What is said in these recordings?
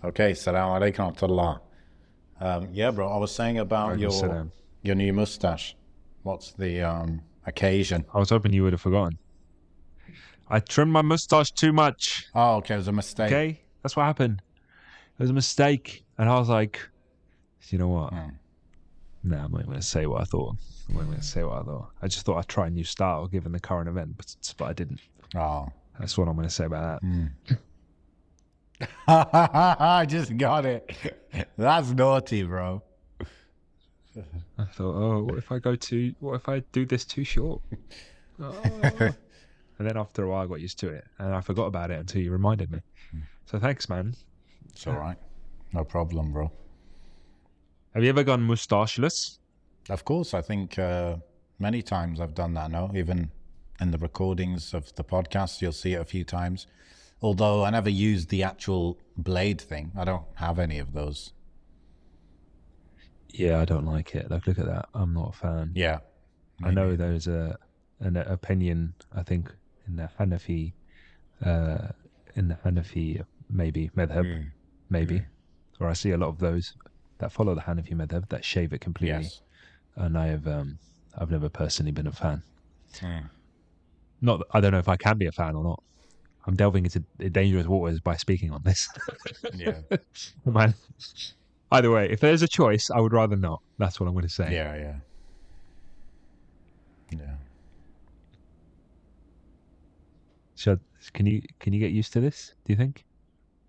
Okay, salam alaikum warahmatullah. Yeah, bro, I was saying about Alaikum salam. your new mustache. What's the occasion? I was hoping you would have forgotten. I trimmed my mustache too much. Oh, okay, it was a mistake. Okay, that's what happened. It was a mistake, and I was like, you know what? Hmm. No, I'm not even going to say what I thought. I'm not even going to say what I thought. I just thought I'd try a new style given the current event, but I didn't. Oh. That's what I'm going to say about that. I just got it. That's naughty, bro. I thought, oh, what if I do this too short? Oh. And then after a while, I got used to it, and I forgot about it until you reminded me. So thanks, man. It's all right. No problem, bro. Have you ever gone mustacheless? Of course, I think many times I've done that now. Even in the recordings of the podcast, you'll see it a few times. Although I never used the actual blade thing. I don't have any of those. Yeah, I don't like it. Like, look at that. I'm not a fan. Yeah. I know there's an opinion. I think in the Hanafi, maybe madhab, maybe, or I see a lot of those that follow the Hanafi madhab that shave it completely. Yes. And I've never personally been a fan. Mm. Not, I don't know if I can be a fan or not. I'm delving into dangerous waters by speaking on this. Yeah. Man, either way, if there's a choice, I would rather not. That's what I'm going to say. Yeah, yeah. Yeah. Can you get used to this? Do you think?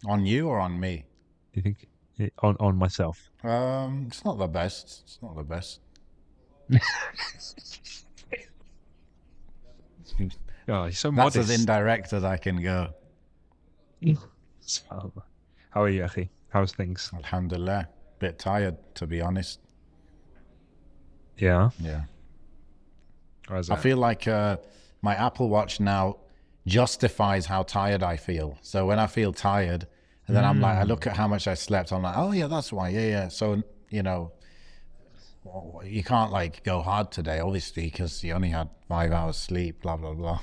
On you or on me? Do you think on myself? It's not the best. It's not the best. Oh, you're so That's modest. as indirect as I can go. So, how are you, Akhi? How's things? Alhamdulillah. Bit tired, to be honest. Yeah. Yeah. How's I that? feel like my Apple Watch now justifies how tired I feel. So when I feel tired, and then I'm like, I look at how much I slept. I'm like, oh yeah, that's why. Yeah, yeah. So you can't like go hard today, obviously, because you only had 5 hours sleep. Blah blah blah.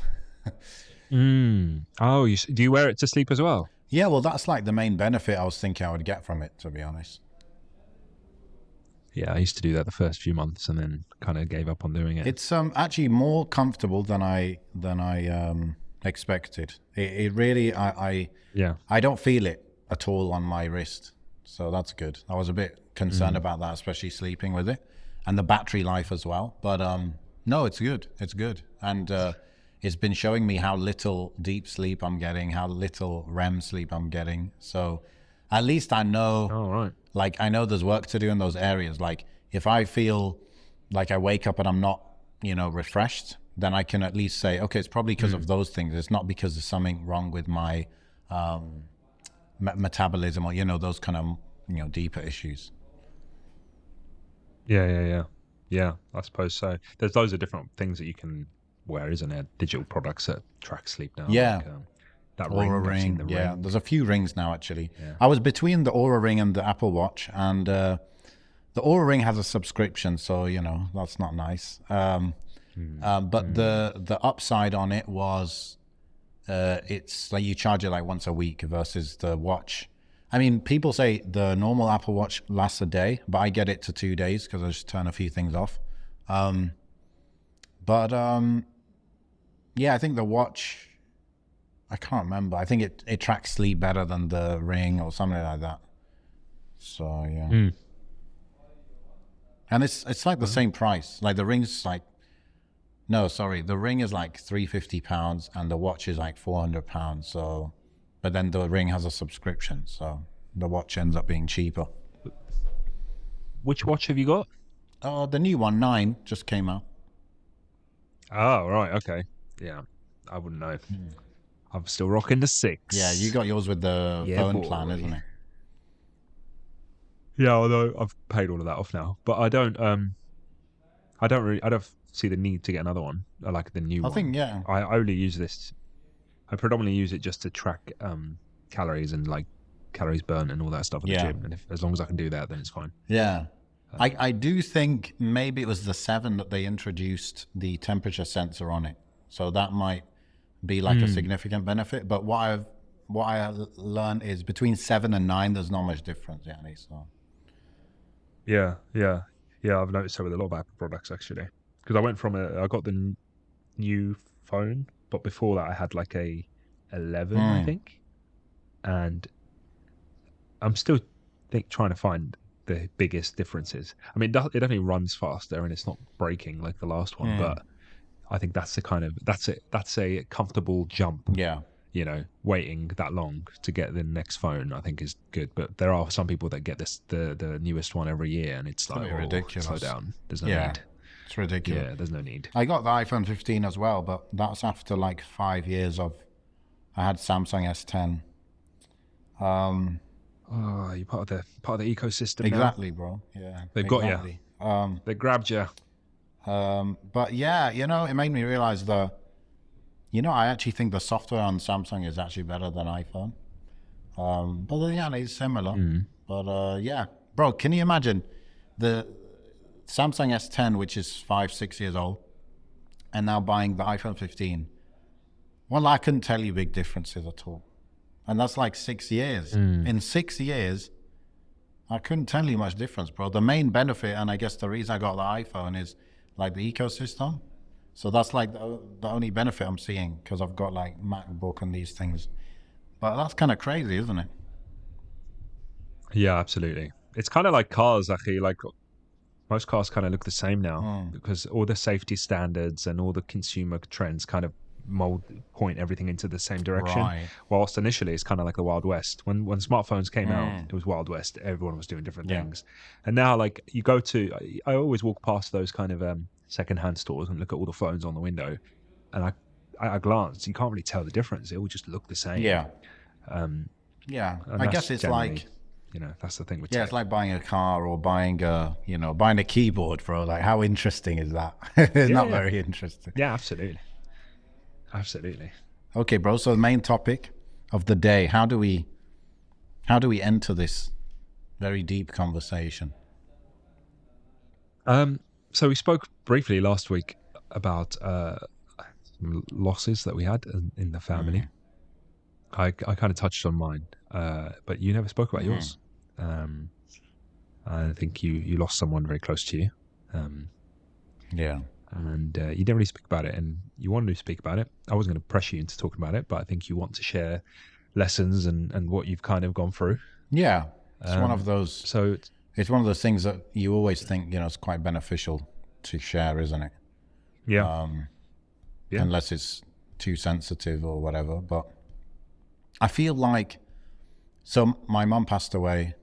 Oh, do you wear it to sleep as well? Yeah, well, that's like the main benefit I was thinking I would get from it, to be honest. Yeah, I used to do that the first few months and then kind of gave up on doing it. It's actually more comfortable than I expected. It really I don't feel it at all on my wrist, so that's good. I was a bit concerned about that, especially sleeping with it, and the battery life as well. But no, it's good. It's good, and it's been showing me how little deep sleep I'm getting, how little REM sleep I'm getting. So at least I know. Oh, right. Like, I know there's work to do in those areas. Like, if I feel like I wake up and I'm not, refreshed, then I can at least say, okay, it's probably because of those things. It's not because there's something wrong with my metabolism or, those kind of, deeper issues. Yeah, I suppose so. There's loads of different things that you can wear, isn't there? Digital products that track sleep now. Yeah. Like, that Aura ring. I've seen ring. the Yeah, ring. there's a few rings now, actually. Yeah. I was between the Aura ring and the Apple Watch, and the Aura ring has a subscription, so, that's not nice. But the upside on it was it's like you charge it like once a week versus the watch. I mean, people say the normal Apple Watch lasts a day, but I get it to 2 days because I just turn a few things off. Yeah, I think the watch, I can't remember. I think it tracks sleep better than the ring or something like that. So yeah. And it's like the same price. Like the ring's like, no, sorry, the ring is like £350 and the watch is like £400. So, but then the ring has a subscription, so the watch ends up being cheaper. Which watch have you got? The new one, 9, just came out. Oh, right. Okay. Yeah, I wouldn't know. I'm still rocking the 6. Yeah, you got yours with the phone plan, isn't it? Yeah, although I've paid all of that off now, but I don't see the need to get another one. I like the new one. I think, yeah. I only use this. I predominantly use it just to track calories and like calories burnt and all that stuff at the gym. And as long as I can do that, then it's fine. Yeah. I do think maybe it was the 7 that they introduced the temperature sensor on it. So that might be like a significant benefit. But what what I learned is between 7 and 9, there's not much difference. Yeah, so. Yeah. I've noticed that with a lot of Apple products actually, because I got the new phone, but before that I had like a 11, I think, and I'm still trying to find the biggest differences. I mean, it definitely runs faster and it's not breaking like the last one, but I think that's a comfortable jump. Yeah. You know, waiting that long to get the next phone, I think is good. But there are some people that get the newest one every year, and it's like, ridiculous. Slow down. There's no Yeah, need. it's ridiculous. Yeah, there's no need. I got the iPhone 15 as well, but that's after like 5 years of. I had Samsung S10. Oh, you're part of the ecosystem Exactly, now. bro. Yeah, They've exactly. got you. They grabbed you. But yeah, it made me realize that. I actually think the software on Samsung is actually better than iPhone. But yeah, it's similar. But yeah, bro, can you imagine the Samsung S10, which is 5-6 years old, and now buying the iPhone 15? Well, I couldn't tell you big differences at all. And that's like 6 years. In 6 years, I couldn't tell you much difference, bro. The main benefit, and I guess the reason I got the iPhone is like the ecosystem. So that's like the only benefit I'm seeing, because I've got like MacBook and these things. But that's kind of crazy, isn't it? Yeah, absolutely. It's kind of like cars, actually. Like most cars kind of look the same now because all the safety standards and all the consumer trends kind of point everything into the same direction. Right. Whilst initially it's kind of like the Wild West. When smartphones came out, it was Wild West. Everyone was doing different things. And now, like, you go to, I always walk past those kind of secondhand stores and look at all the phones on the window, and I glance, you can't really tell the difference. It all just look the same. Yeah. Yeah. I guess it's like, that's the thing with it's like buying a car or buying a keyboard, bro. Like, how interesting is that? It's not very interesting. Yeah, absolutely. Okay, bro. So the main topic of the day, how do we enter this very deep conversation? So we spoke briefly last week about losses that we had in the family. I kind of touched on mine, but you never spoke about yours. I think you lost someone very close to you. Yeah. And you didn't really speak about it, and you wanted to speak about it. I wasn't going to pressure you into talking about it, but I think you want to share lessons and what you've kind of gone through. Yeah. It's one of those. So it's one of those things that you always think, it's quite beneficial to share, isn't it? Yeah. Unless it's too sensitive or whatever. But I feel like, so my mum passed away,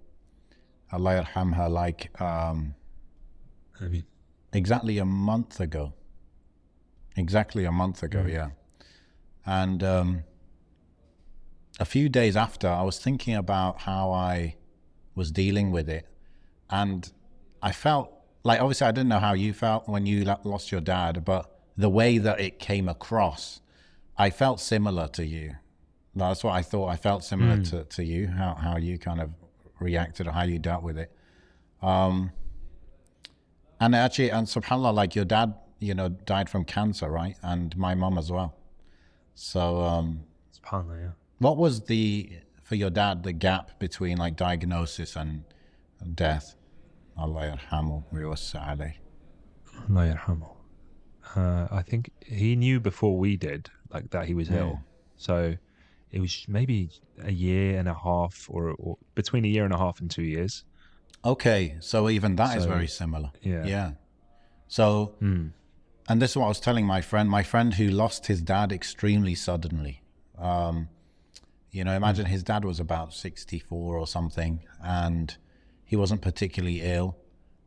Allah yarhamha, like exactly a month ago. Yeah. And a few days after, I was thinking about how I was dealing with it. And I felt like, obviously I didn't know how you felt when you lost your dad, but the way that it came across, I felt similar to you. That's what I thought. I felt similar to you, how you kind of reacted or how you dealt with it. And subhanAllah, like your dad, died from cancer, right? And my mum as well. So, SubhanAllah, yeah. What was for your dad, the gap between like diagnosis and death? Allah yarhamu wa yuwassa alayh. Allah yarhamu. I think he knew before we did, like, that he was ill. So it was maybe a year and a half, or between a year and a half and 2 years. Okay, so even that is very similar. Yeah. So, and this is what I was telling my friend who lost his dad extremely suddenly. Imagine his dad was about 64 or something, and he wasn't particularly ill,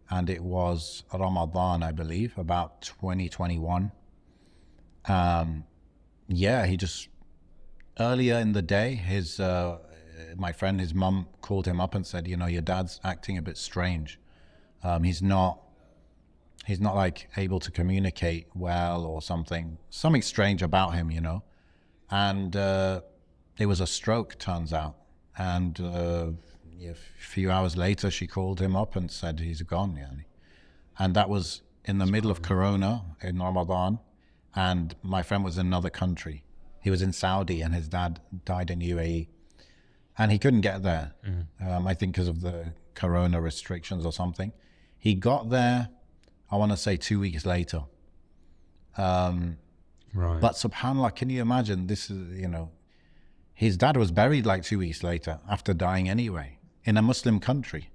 and it was Ramadan, I believe, about 2021. He just, earlier in the day, my friend, his mum called him up and said, your dad's acting a bit strange. He's not like able to communicate well or something strange about him, and it was a stroke, turns out. And a few hours later, she called him up and said he's gone. And that was in the middle of Corona in Ramadan, and my friend was in another country. He was in Saudi, and his dad died in UAE. and he couldn't get there. I think because of the corona restrictions or something. He got there, I want to say 2 weeks later. Right. But subhanAllah, can you imagine, this is, his dad was buried like 2 weeks later after dying anyway, in a Muslim country.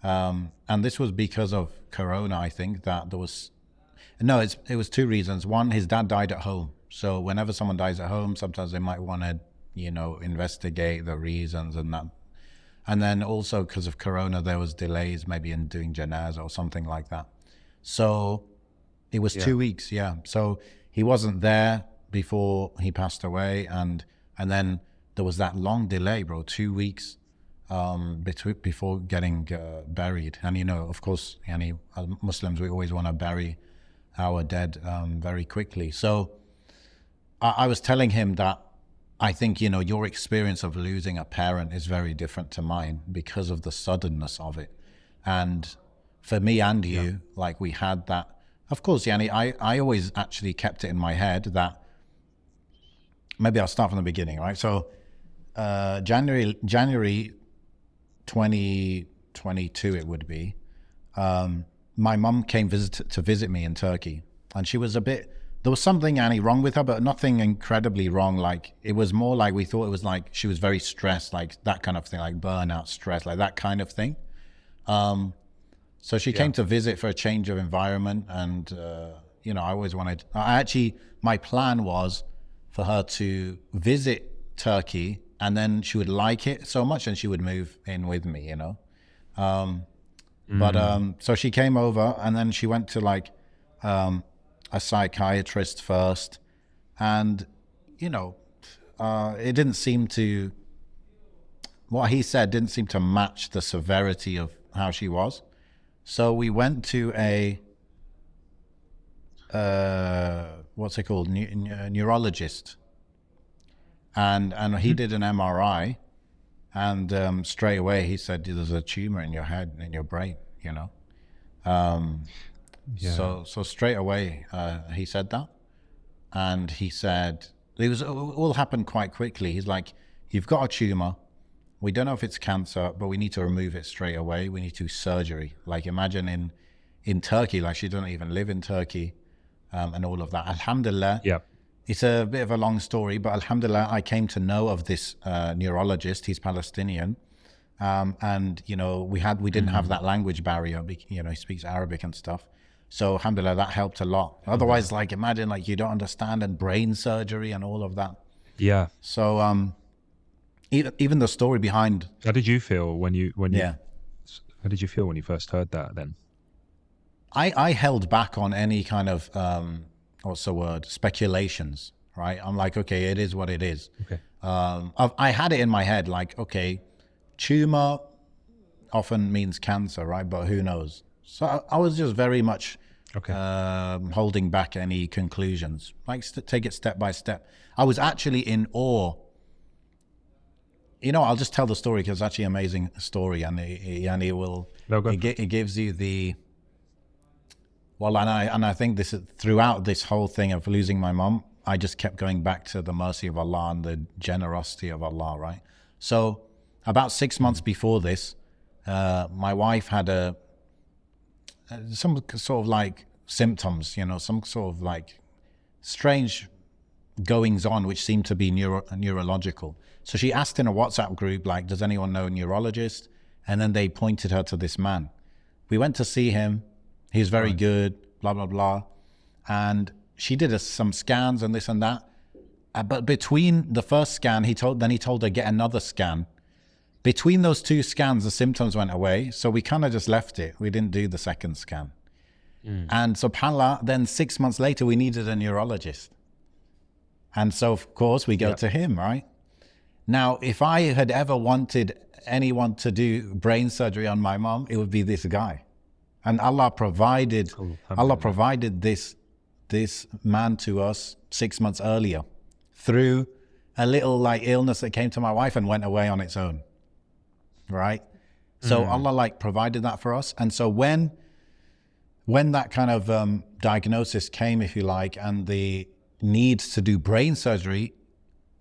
And this was because of corona, I think, that there was, no, it was two reasons. One, his dad died at home. So whenever someone dies at home, sometimes they might want to, investigate the reasons and that. And then also because of corona, there was delays maybe in doing janazah or something like that. So it was 2 weeks, So he wasn't there before he passed away. And then there was that long delay, bro, 2 weeks before getting buried. And, of course, as Muslims, we always want to bury our dead very quickly. So I was telling him that I think, your experience of losing a parent is very different to mine because of the suddenness of it. And for me and you, like we had that, of course, I always actually kept it in my head that, maybe I'll start from the beginning, right? So January 2022 it would be, my mum came to visit me in Turkey, and she was there was something, Annie, wrong with her, but nothing incredibly wrong. Like, it was more like we thought it was like she was very stressed, like that kind of thing, like burnout, stress, like that kind of thing. So she came to visit for a change of environment. And, I always my plan was for her to visit Turkey, and then she would like it so much and she would move in with me, But so she came over, and then she went to like a psychiatrist first, and it didn't seem to, what he said didn't seem to match the severity of how she was. So we went to a what's it called, neurologist, and he did an MRI, and straight away he said there's a tumor in your head, in your brain, So straight away he said that, and he said it all happened quite quickly. He's like, you've got a tumor. We don't know if it's cancer, but we need to remove it straight away. We need to do surgery. Like, imagine in Turkey, like she doesn't even live in Turkey, and all of that. Alhamdulillah. Yeah. It's a bit of a long story, but alhamdulillah, I came to know of this neurologist. He's Palestinian. And, we didn't have that language barrier. He speaks Arabic and stuff. So alhamdulillah, that helped a lot. Otherwise, like, imagine, like, you don't understand, and brain surgery and all of that. Yeah. So even the story behind. How did you feel when you how did you feel when you first heard that then? I held back on any kind of, what's the word, speculations, right? I'm like, okay, it is what it is. Okay. I had it in my head, like, okay, tumor often means cancer, right? But who knows? So I was just very much holding back any conclusions, like take it step by step. I was actually in awe. I'll just tell the story because it's actually an amazing story, and it gives you the, well, and I think this is throughout this whole thing of losing my mom, I just kept going back to the mercy of Allah and the generosity of Allah, right? So about 6 months before this, my wife had some sort of like symptoms, some sort of like strange goings on, which seemed to be neurological. So she asked in a WhatsApp group, like, does anyone know a neurologist? And then they pointed her to this man. We went to see him. He's very good, blah, blah, blah. And she did some scans and this and that. But between the first scan, he told her get another scan. Between those two scans, the symptoms went away. So we kind of just left it. We didn't do the second scan. And subhanAllah, then 6 months later, we needed a neurologist. And so, of course, we go to him, right? Now, if I had ever wanted anyone to do brain surgery on my mom, it would be this guy. And Allah provided this man to us 6 months earlier through a little like illness that came to my wife and went away on its own, right? So Allah like provided that for us. And so when that kind of diagnosis came, if you like, and the need to do brain surgery,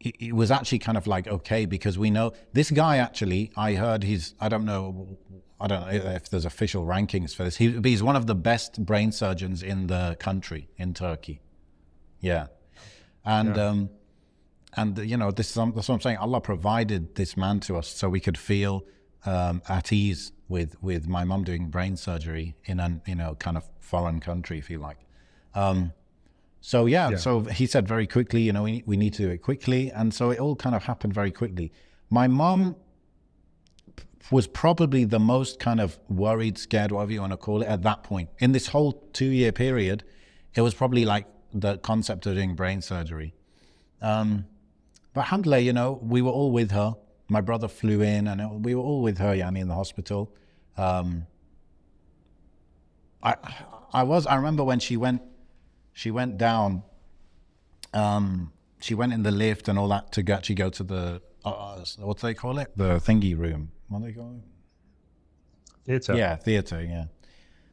it was actually kind of like okay, because we know this guy actually. I heard I don't know if there's official rankings for this. He's one of the best brain surgeons in the country, in Turkey. Yeah, and you know, that's what I'm saying. Allah provided this man to us so we could feel at ease with my mum doing brain surgery in a, you know, kind of foreign country, if you like. So he said very quickly, you know, we need to do it quickly. And so it all kind of happened very quickly. My mom was probably the most kind of worried, scared, whatever you want to call it, at that point. In this whole 2-year period, it was probably like the concept of doing brain surgery. But alhamdulillah, you know, we were all with her. My brother flew in and we were all with her, Yani, in the hospital. I remember when she went down, she went in the lift and all that to actually go to the, what do they call it? The thingy room. What do they call it? Theatre. Yeah, theatre, yeah.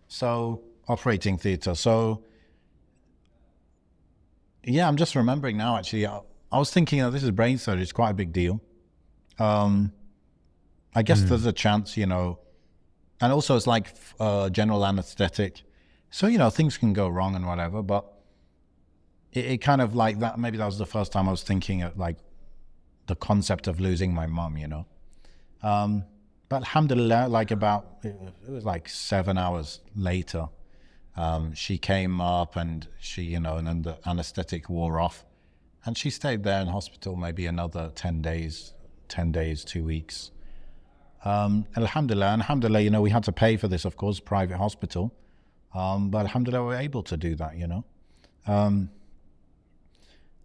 So, operating theatre. So, yeah, I'm just remembering now, actually. I was thinking, this is brain surgery. It's quite a big deal. I guess there's a chance, you know, and also it's like general anesthetic. So, you know, things can go wrong and whatever, but it kind of like that, maybe that was the first time I was thinking of like the concept of losing my mum, you know. But alhamdulillah, like it was like 7 hours later, she came up and she, you know, and then the anesthetic wore off and she stayed there in hospital maybe another 10 days, 2 weeks. Alhamdulillah, you know, we had to pay for this, of course, private hospital. But alhamdulillah, we were able to do that, you know.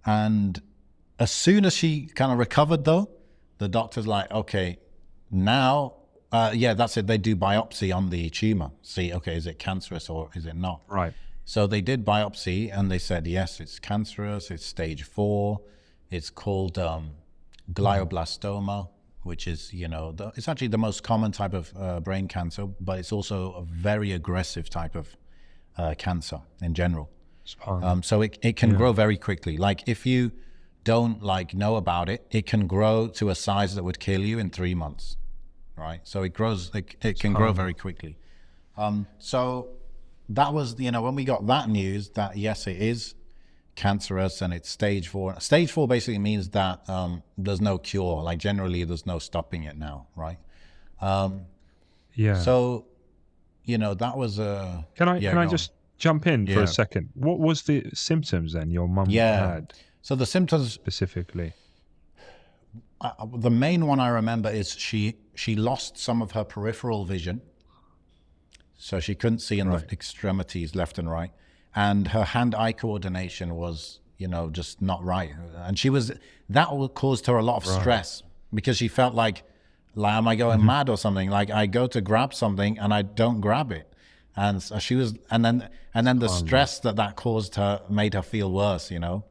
And as soon as she kind of recovered, though, the doctor's like, okay, now, that's it. They do biopsy on the tumor. See, okay, is it cancerous or is it not? Right. So they did biopsy and they said, yes, it's cancerous. It's stage 4. It's called glioblastoma, which is, you know, it's actually the most common type of brain cancer, but it's also a very aggressive type of cancer in general. So it can grow very quickly. Like if you don't like know about it, it can grow to a size that would kill you in 3 months, right? So it grows, it can grow very quickly. So that was, you know, when we got that news that yes, it is cancerous and it's stage 4. Stage 4 basically means that there's no cure. Like generally there's no stopping it now, right? So, you know, that was a... Can I just jump in for a second? What was the symptoms then your mum had? So the symptoms... Specifically? The main one I remember is she lost some of her peripheral vision. So she couldn't see in the extremities left and right. And her hand-eye coordination was, you know, just not right. And that caused her a lot of stress because she felt like, am I going mad or something? Like I go to grab something and I don't grab it. And so she was, and then the stress that caused her made her feel worse, you know?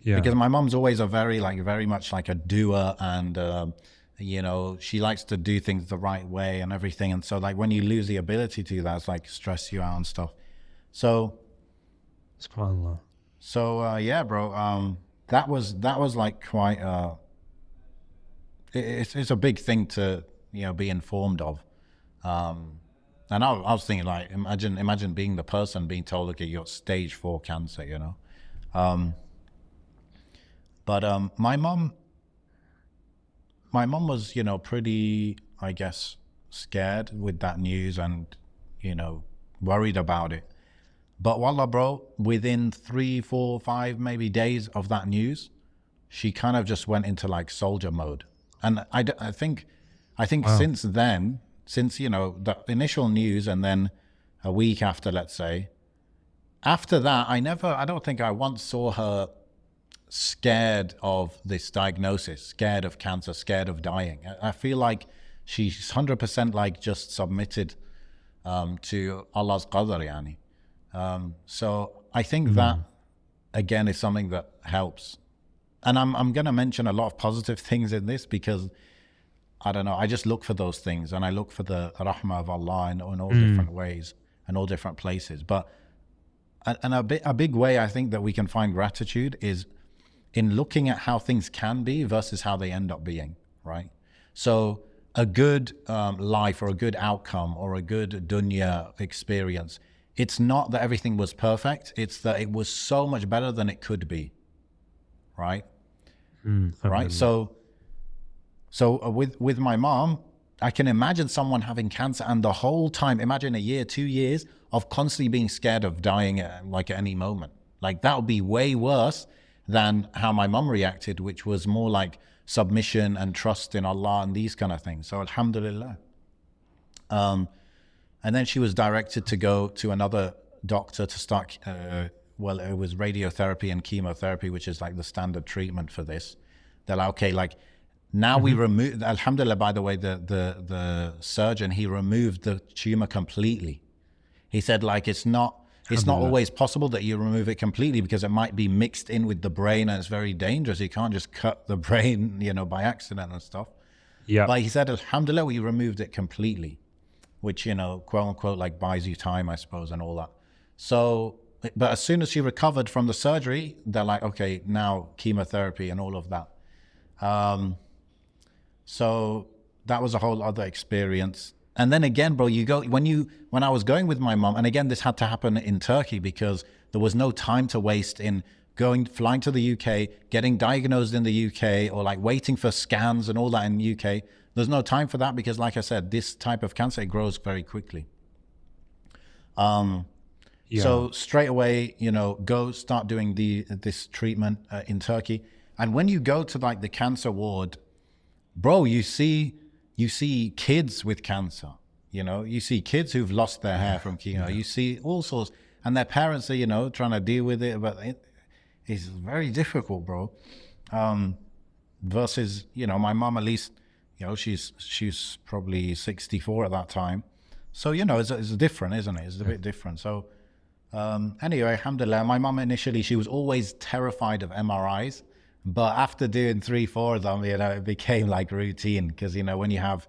Because my mom's always very much like a doer and, you know, she likes to do things the right way and everything. And so like when you lose the ability to do that, it's like stress you out and stuff. So, SubhanAllah. So, yeah, bro, that was like quite, it's a big thing to, you know, be informed of. And I was thinking like, imagine being the person being told, okay, you got stage 4 cancer, you know? But my mom was, you know, pretty, I guess, scared with that news and, you know, worried about it. But wallah, bro, within 3, 4, 5 maybe days of that news, she kind of just went into like soldier mode. And I think since then, since, you know, the initial news and then a week after, let's say, after that, I don't think I once saw her scared of this diagnosis, scared of cancer, scared of dying. I feel like she's 100% like just submitted to Allah's qadr, yani. So I think that, again, is something that helps. And I'm going to mention a lot of positive things in this because, I don't know, I just look for those things and I look for the rahmah of Allah in all different ways and all different places. But and a big way I think that we can find gratitude is in looking at how things can be versus how they end up being, right? So a good life or a good outcome or a good dunya experience, it's not that everything was perfect, it's that it was so much better than it could be, right? Right? So with my mom, I can imagine someone having cancer and the whole time, imagine a year, 2 years of constantly being scared of dying at any moment. Like that would be way worse than how my mom reacted, which was more like submission and trust in Allah and these kind of things. So alhamdulillah. And then she was directed to go to another doctor to start, it was radiotherapy and chemotherapy, which is like the standard treatment for this. They're like, okay, like now we remove, alhamdulillah, by the way, the surgeon, he removed the tumor completely. He said like, it's not always possible that you remove it completely because it might be mixed in with the brain and it's very dangerous. You can't just cut the brain, by accident and stuff. Yeah. But he said, alhamdulillah, we removed it completely, which, quote unquote, like buys you time, I suppose, and all that. So, but as soon as she recovered from the surgery, they're like, okay, now chemotherapy and all of that. So that was a whole other experience. And then again, bro, when I was going with my mom, and again, this had to happen in Turkey because there was no time to waste in flying to the UK, getting diagnosed in the UK, or like waiting for scans and all that in the UK. There's no time for that because, like I said, this type of cancer, it grows very quickly. So straight away, go start doing this treatment in Turkey. And when you go to like the cancer ward, bro, you see kids with cancer, you see kids who've lost their hair from chemo. You see all sorts, and their parents are, trying to deal with it, but it's very difficult, bro. Versus, my mom, at least, she's probably 64 at that time. So, it's different, isn't it? It's a bit different. So anyway, alhamdulillah, my mom initially, she was always terrified of MRIs. But after doing 3-4 of them, it became like routine because, when you have,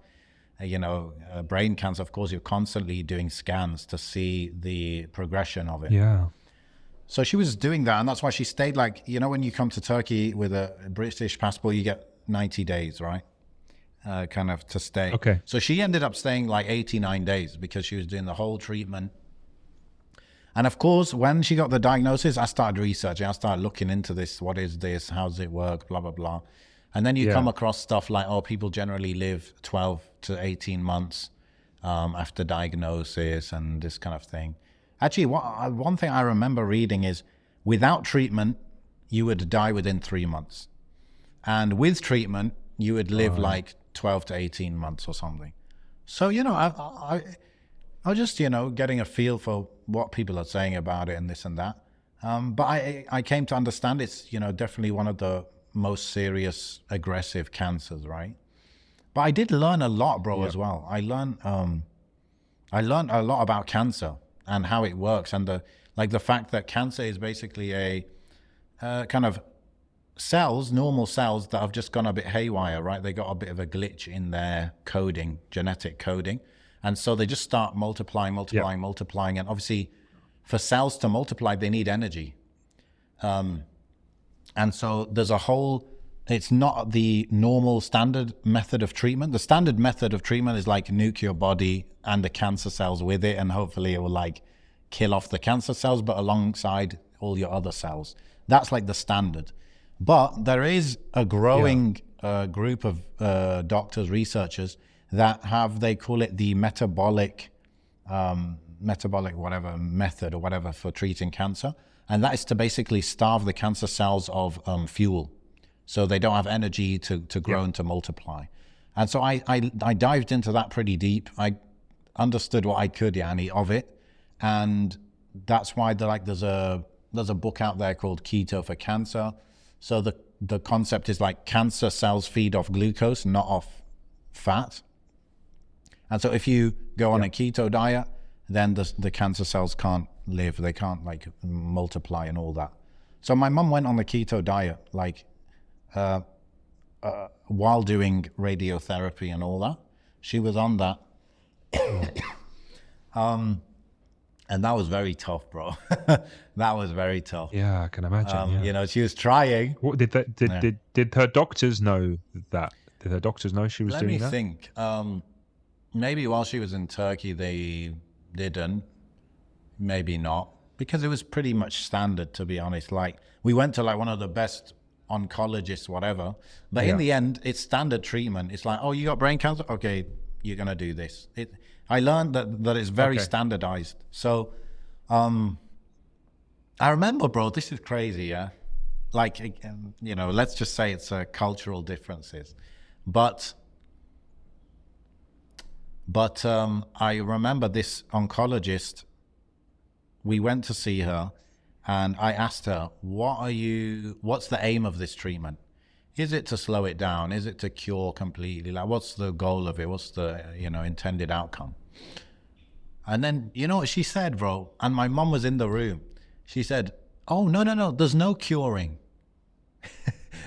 brain cancer, of course, you're constantly doing scans to see the progression of it. Yeah. So she was doing that. And that's why she stayed like, when you come to Turkey with a British passport, you get 90 days, right? Kind of to stay. Okay. So she ended up staying like 89 days because she was doing the whole treatment. And of course, when she got the diagnosis, I started researching. I started looking into this. What is this? How does it work? Blah, blah, blah. And then you come across stuff like, people generally live 12 to 18 months after diagnosis and this kind of thing. Actually, one thing I remember reading is without treatment, you would die within 3 months. And with treatment, you would live like 12 to 18 months or something. So, I was just, getting a feel for what people are saying about it and this and that. But I came to understand it's, definitely one of the most serious, aggressive cancers, right? But I did learn a lot, bro, as well. I learned a lot about cancer and how it works, and the fact that cancer is basically a kind of normal cells that have just gone a bit haywire, right? They got a bit of a glitch in their coding, genetic coding. And so they just start multiplying. And obviously for cells to multiply, they need energy. And so there's it's not the normal standard method of treatment. The standard method of treatment is like nuke your body and the cancer cells with it. And hopefully it will like kill off the cancer cells, but alongside all your other cells. That's like the standard. But there is a growing group of doctors, researchers, that they call it the metabolic whatever method or whatever for treating cancer. And that is to basically starve the cancer cells of fuel. So they don't have energy to grow and to multiply. And so I dived into that pretty deep. I understood what I could, of it. And that's why there's a book out there called Keto for Cancer. So the concept is like cancer cells feed off glucose, not off fat. And so if you go on a keto diet, then the cancer cells can't live. They can't like multiply and all that. So my mum went on the keto diet, like while doing radiotherapy and all that. She was on that. And that was very tough, bro. That was very tough. Yeah, I can imagine. Yeah. You know, she was trying. What did that? Yeah. Did her doctors know that? Did her doctors know she was Let me doing that? think. Maybe while she was in Turkey, they didn't. Maybe not, because it was pretty much standard, to be honest. Like, we went to like one of the best oncologists, whatever. But in Yeah. the end, it's standard treatment. It's like, oh, you got brain cancer? Okay, you're gonna do this. I learned that it's very Okay. standardized. So, I remember, bro. This is crazy, yeah. Like, you know, let's just say it's cultural differences, but I remember this oncologist. We went to see her, and I asked her, what's the aim of this treatment? Is it to slow it down? Is it to cure completely? Like, what's the goal of it? What's the, you know, intended outcome? And then, you know what she said, bro? And my mom was in the room. She said, oh, no, there's no curing.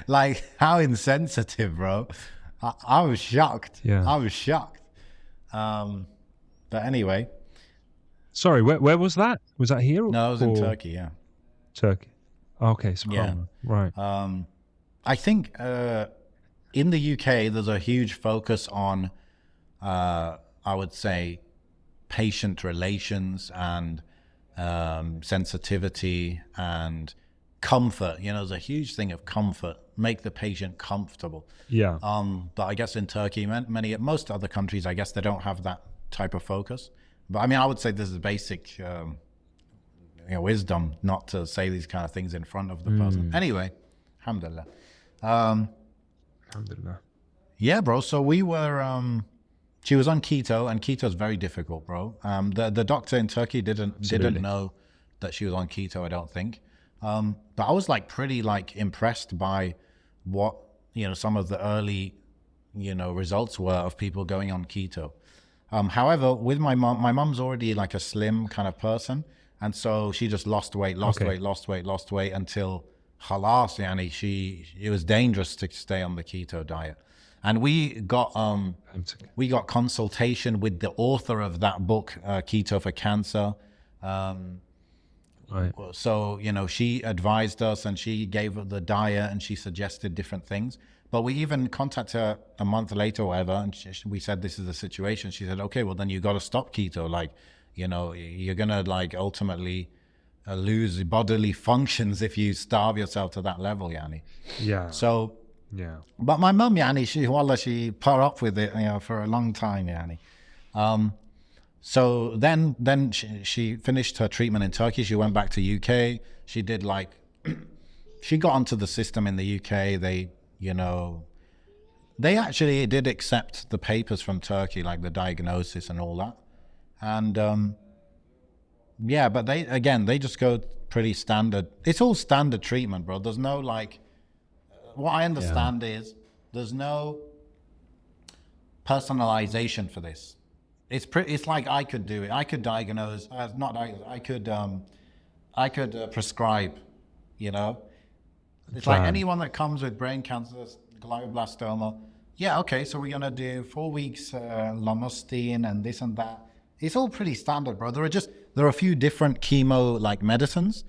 Like, how insensitive, bro. I was shocked. Yeah. I was shocked. But anyway, Sorry, where was that? Was that here? no, I was in or Turkey, yeah. Turkey. Okay, Yeah. subhanallah. Right. I think in the UK, there's a huge focus on, I would say, patient relations and sensitivity and comfort. You know, there's a huge thing of comfort, make the patient comfortable. Yeah. But I guess in Turkey, most other countries, I guess they don't have that type of focus. But I mean, I would say this is basic wisdom not to say these kind of things in front of the person. Anyway, alhamdulillah. Alhamdulillah. Yeah, bro. So we were, she was on keto, and keto is very difficult, bro. The doctor in Turkey didn't know that she was on keto, I don't think. But I was like pretty like impressed by what, you know, some of the early, you know, results were of people going on keto. However, with my mom's already like a slim kind of person. And so she just lost weight until halas, yani it was dangerous to stay on the keto diet. And we got consultation with the author of that book, Keto for Cancer. Right. So, you know, she advised us and she gave the diet and she suggested different things. But we even contacted her a month later or whatever, and we said, this is the situation. She said, okay, well, then you got to stop keto. Like, you know, you're going to like ultimately lose bodily functions if you starve yourself to that level, yani. Yeah. So, Yeah. but my mum, yani, she put up with it, you know, for a long time, yani. So then she finished her treatment in Turkey. She went back to UK. She did like, she got onto the system in the UK. They, you know, they actually did accept the papers from Turkey, like the diagnosis and all that. And yeah, but they just go pretty standard. It's all standard treatment, bro. There's no like, what I understand is there's no personalization for this. It's like I could do it. I could diagnose, I could prescribe, you know. It's like anyone that comes with brain cancer, glioblastoma. Yeah, okay, so we're gonna do 4 weeks lomustine and this and that. It's all pretty standard, bro. There are a few different chemo like medicines,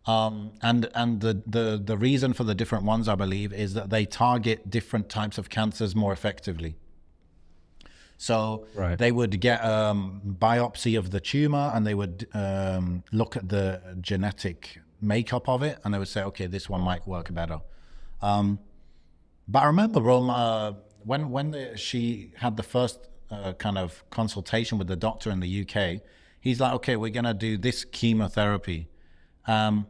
and the reason for the different ones, I believe, is that they target different types of cancers more effectively. So they would get biopsy of the tumor, and they would look at the genetic makeup of it, and they would say, okay, this one might work better. But I remember, bro, when she had the first kind of consultation with the doctor in the UK, he's like, okay, we're gonna do this chemotherapy, and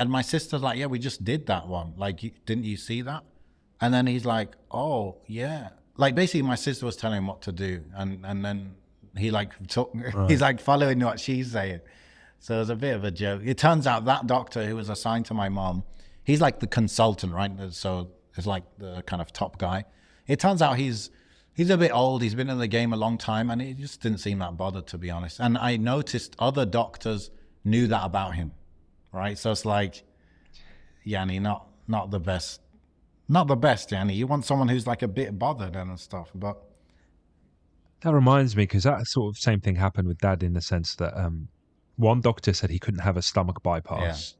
my sister's like, yeah, we just did that one. Like, didn't you see that? And then he's like, oh yeah. Like, basically my sister was telling him what to do, and then he like he's like following what she's saying. So it was a bit of a joke. It turns out that doctor who was assigned to my mom, he's like the consultant, right? So it's like the kind of top guy. It turns out he's a bit old. He's been in the game a long time, and he just didn't seem that bothered, to be honest. And I noticed other doctors knew that about him, right? So it's like, yani, not the best. Not the best, yani. You want someone who's like a bit bothered and stuff, but... That reminds me, because that sort of same thing happened with Dad, in the sense that one doctor said he couldn't have a stomach Yeah. bypass,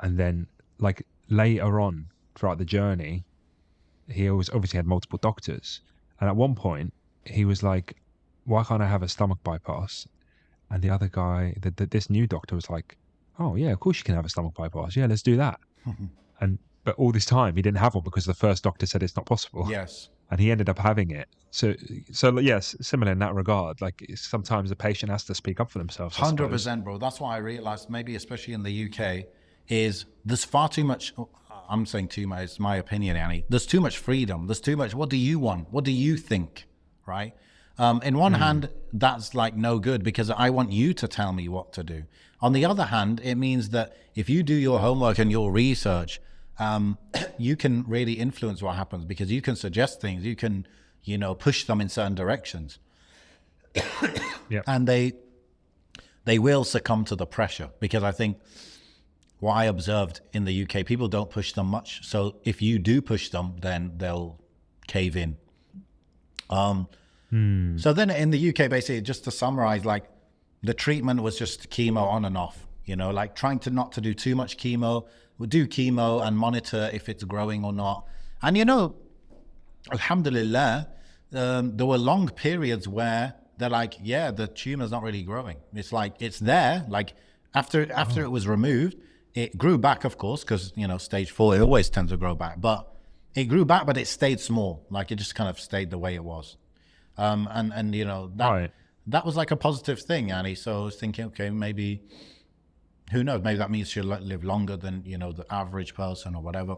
and then like later on throughout the journey, he always obviously had multiple doctors, and at one point he was like, "Why can't I have a stomach bypass?" And the other guy, this new doctor, was like, "Oh yeah, of course you can have a stomach bypass. Yeah, let's do that." And but all this time he didn't have one because the first doctor said it's not possible. Yes. And he ended up having it. So yes, similar in that regard. Like sometimes the patient has to speak up for themselves. I suppose. 100%, bro. That's why I realized, maybe especially in the UK, is there's far too much. I'm saying too much. It's my opinion, Annie. There's too much freedom. There's too much. What do you want? What do you think? Right. In one hand, that's like no good because I want you to tell me what to do. On the other hand, it means that if you do your homework and your research, you can really influence what happens because you can suggest things. You can, push them in certain directions. Yeah. And they will succumb to the pressure because I think what I observed in the UK, people don't push them much. So if you do push them, then they'll cave in. So then in the UK, basically, just to summarize, like the treatment was just chemo on and off, like trying to not to do too much chemo. We'll do chemo and monitor if it's growing or not. And, alhamdulillah, there were long periods where they're like, yeah, the tumor's not really growing. It's like, it's there. Like after it was removed, it grew back, of course, because, stage 4, it always tends to grow back. But it grew back, but it stayed small. Like it just kind of stayed the way it was. That was like a positive thing, Annie. So I was thinking, okay, maybe, who knows? Maybe that means she'll live longer than, the average person or whatever.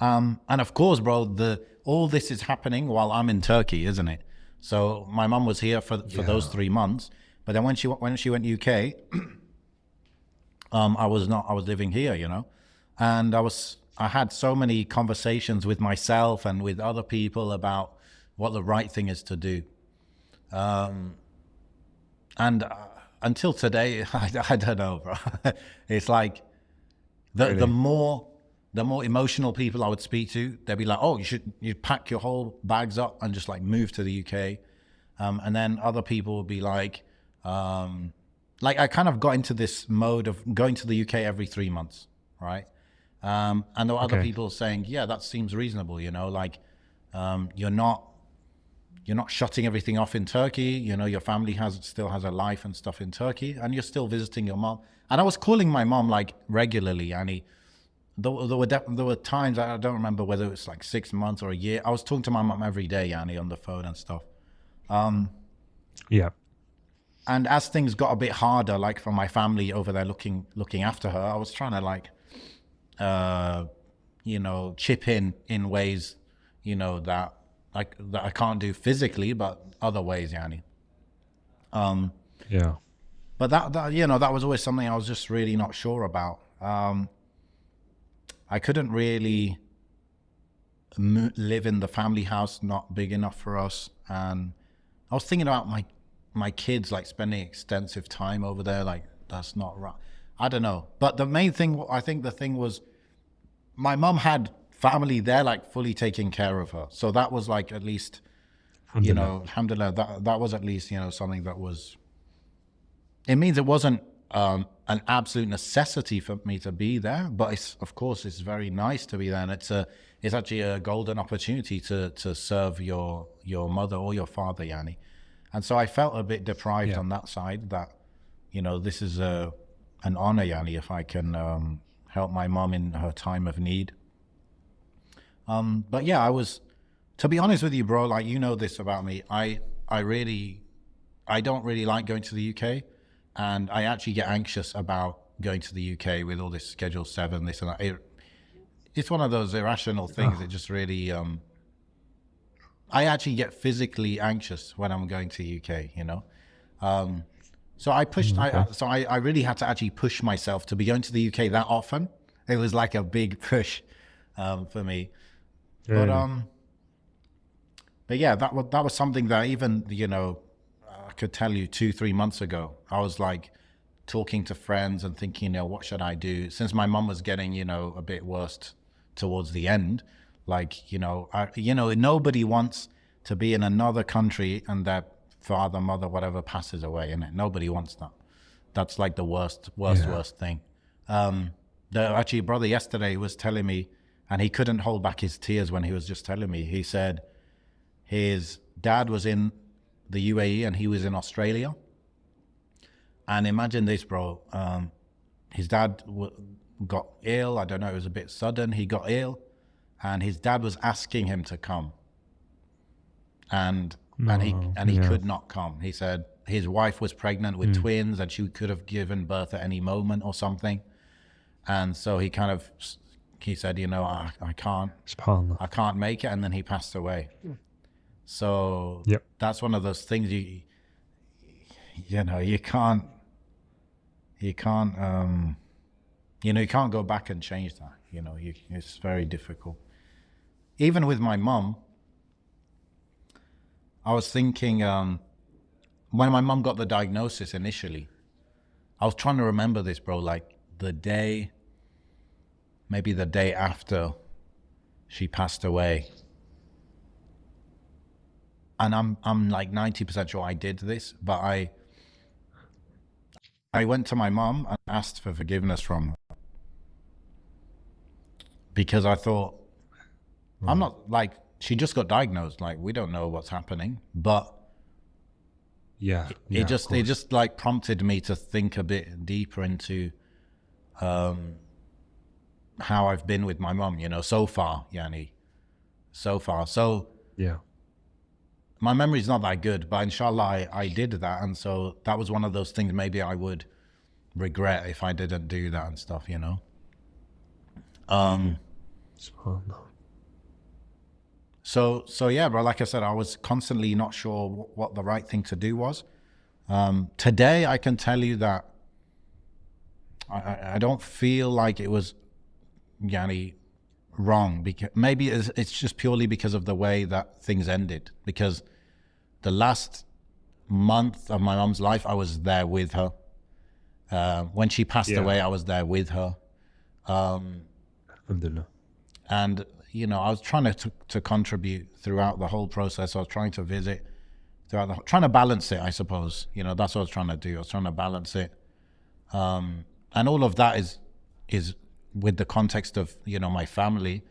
And of course, bro, all this is happening while I'm in Turkey, isn't it? So my mum was here for those 3 months, but then when she went UK, I was living here, and I had so many conversations with myself and with other people about what the right thing is to do. And until today, I don't know, bro. It's like the more emotional people I would speak to, they'd be like, "Oh, you pack your whole bags up and just like move to the UK." And then other people would be like I kind of got into this mode of going to the UK every 3 months, right? And there were other people saying, "Yeah, that seems reasonable," you're not shutting everything off in Turkey. Your family still has a life and stuff in Turkey, and you're still visiting your mom. And I was calling my mom like regularly, Annie. There were times, I don't remember whether it was like 6 months or a year. I was talking to my mom every day, Annie, on the phone and stuff. Yeah. And as things got a bit harder, like for my family over there looking after her, I was trying to chip in ways, that I can't do physically, but other ways, Yanni. Yeah. But that was always something I was just really not sure about. I couldn't really live in the family house, not big enough for us. And I was thinking about my kids, like spending extensive time over there. Like that's not right. I don't know. But the main thing, I think the thing was my mum had family there, like fully taking care of her. So that was like, at least, alhamdulillah, that was at least, something that was, it means it wasn't an absolute necessity for me to be there, but of course it's very nice to be there. And it's actually a golden opportunity to serve your mother or your father, Yani. And so I felt a bit deprived on that side, that, this is an honor, Yani, if I can help my mom in her time of need. But yeah, to be honest with you, bro, like, this about me, I don't really like going to the UK, and I actually get anxious about going to the UK with all this Schedule 7, this and that. It's one of those irrational things. It just really, I actually get physically anxious when I'm going to the UK, so I pushed, I really had to actually push myself to be going to the UK that often. It was like a big push, for me. But yeah, that was something that even, I could tell you 2-3 months ago, I was like talking to friends and thinking, what should I do? Since my mum was getting, a bit worse towards the end, like, nobody wants to be in another country and their father, mother, whatever passes away, and nobody wants that. That's like the worst thing. Actually, brother yesterday was telling me, and he couldn't hold back his tears when he was just telling me. He said his dad was in the UAE and he was in Australia. And imagine this, bro. His dad got ill. I don't know. It was a bit sudden. He got ill, and his dad was asking him to come, and he could not come. He said his wife was pregnant with twins, and she could have given birth at any moment or something. And so he said, I can't make it, and then he passed away. So that's one of those things you can't you can't go back and change that. It's very difficult. Even with my mum, I was thinking, when my mum got the diagnosis initially, I was trying to remember this, bro, like maybe the day after she passed away. And I'm like 90% sure I did this, but I went to my mom and asked for forgiveness from her, because I thought, I'm not like, she just got diagnosed, like we don't know what's happening, but it just like prompted me to think a bit deeper into how I've been with my mom, so far, so far. So my memory's not that good, but inshallah I did that. And so that was one of those things maybe I would regret if I didn't do that and stuff, So yeah, bro, like I said, I was constantly not sure what the right thing to do was. Today I can tell you that I don't feel like it was wrong, because maybe it's just purely because of the way that things ended, because the last month of my mom's life I was there with her. When she passed away, I was there with her. Alhamdulillah. And I was trying to contribute throughout the whole process. I was trying to visit trying to balance it, I suppose. That's what I was trying to do. I was trying to balance it, and all of that is with the context of my family.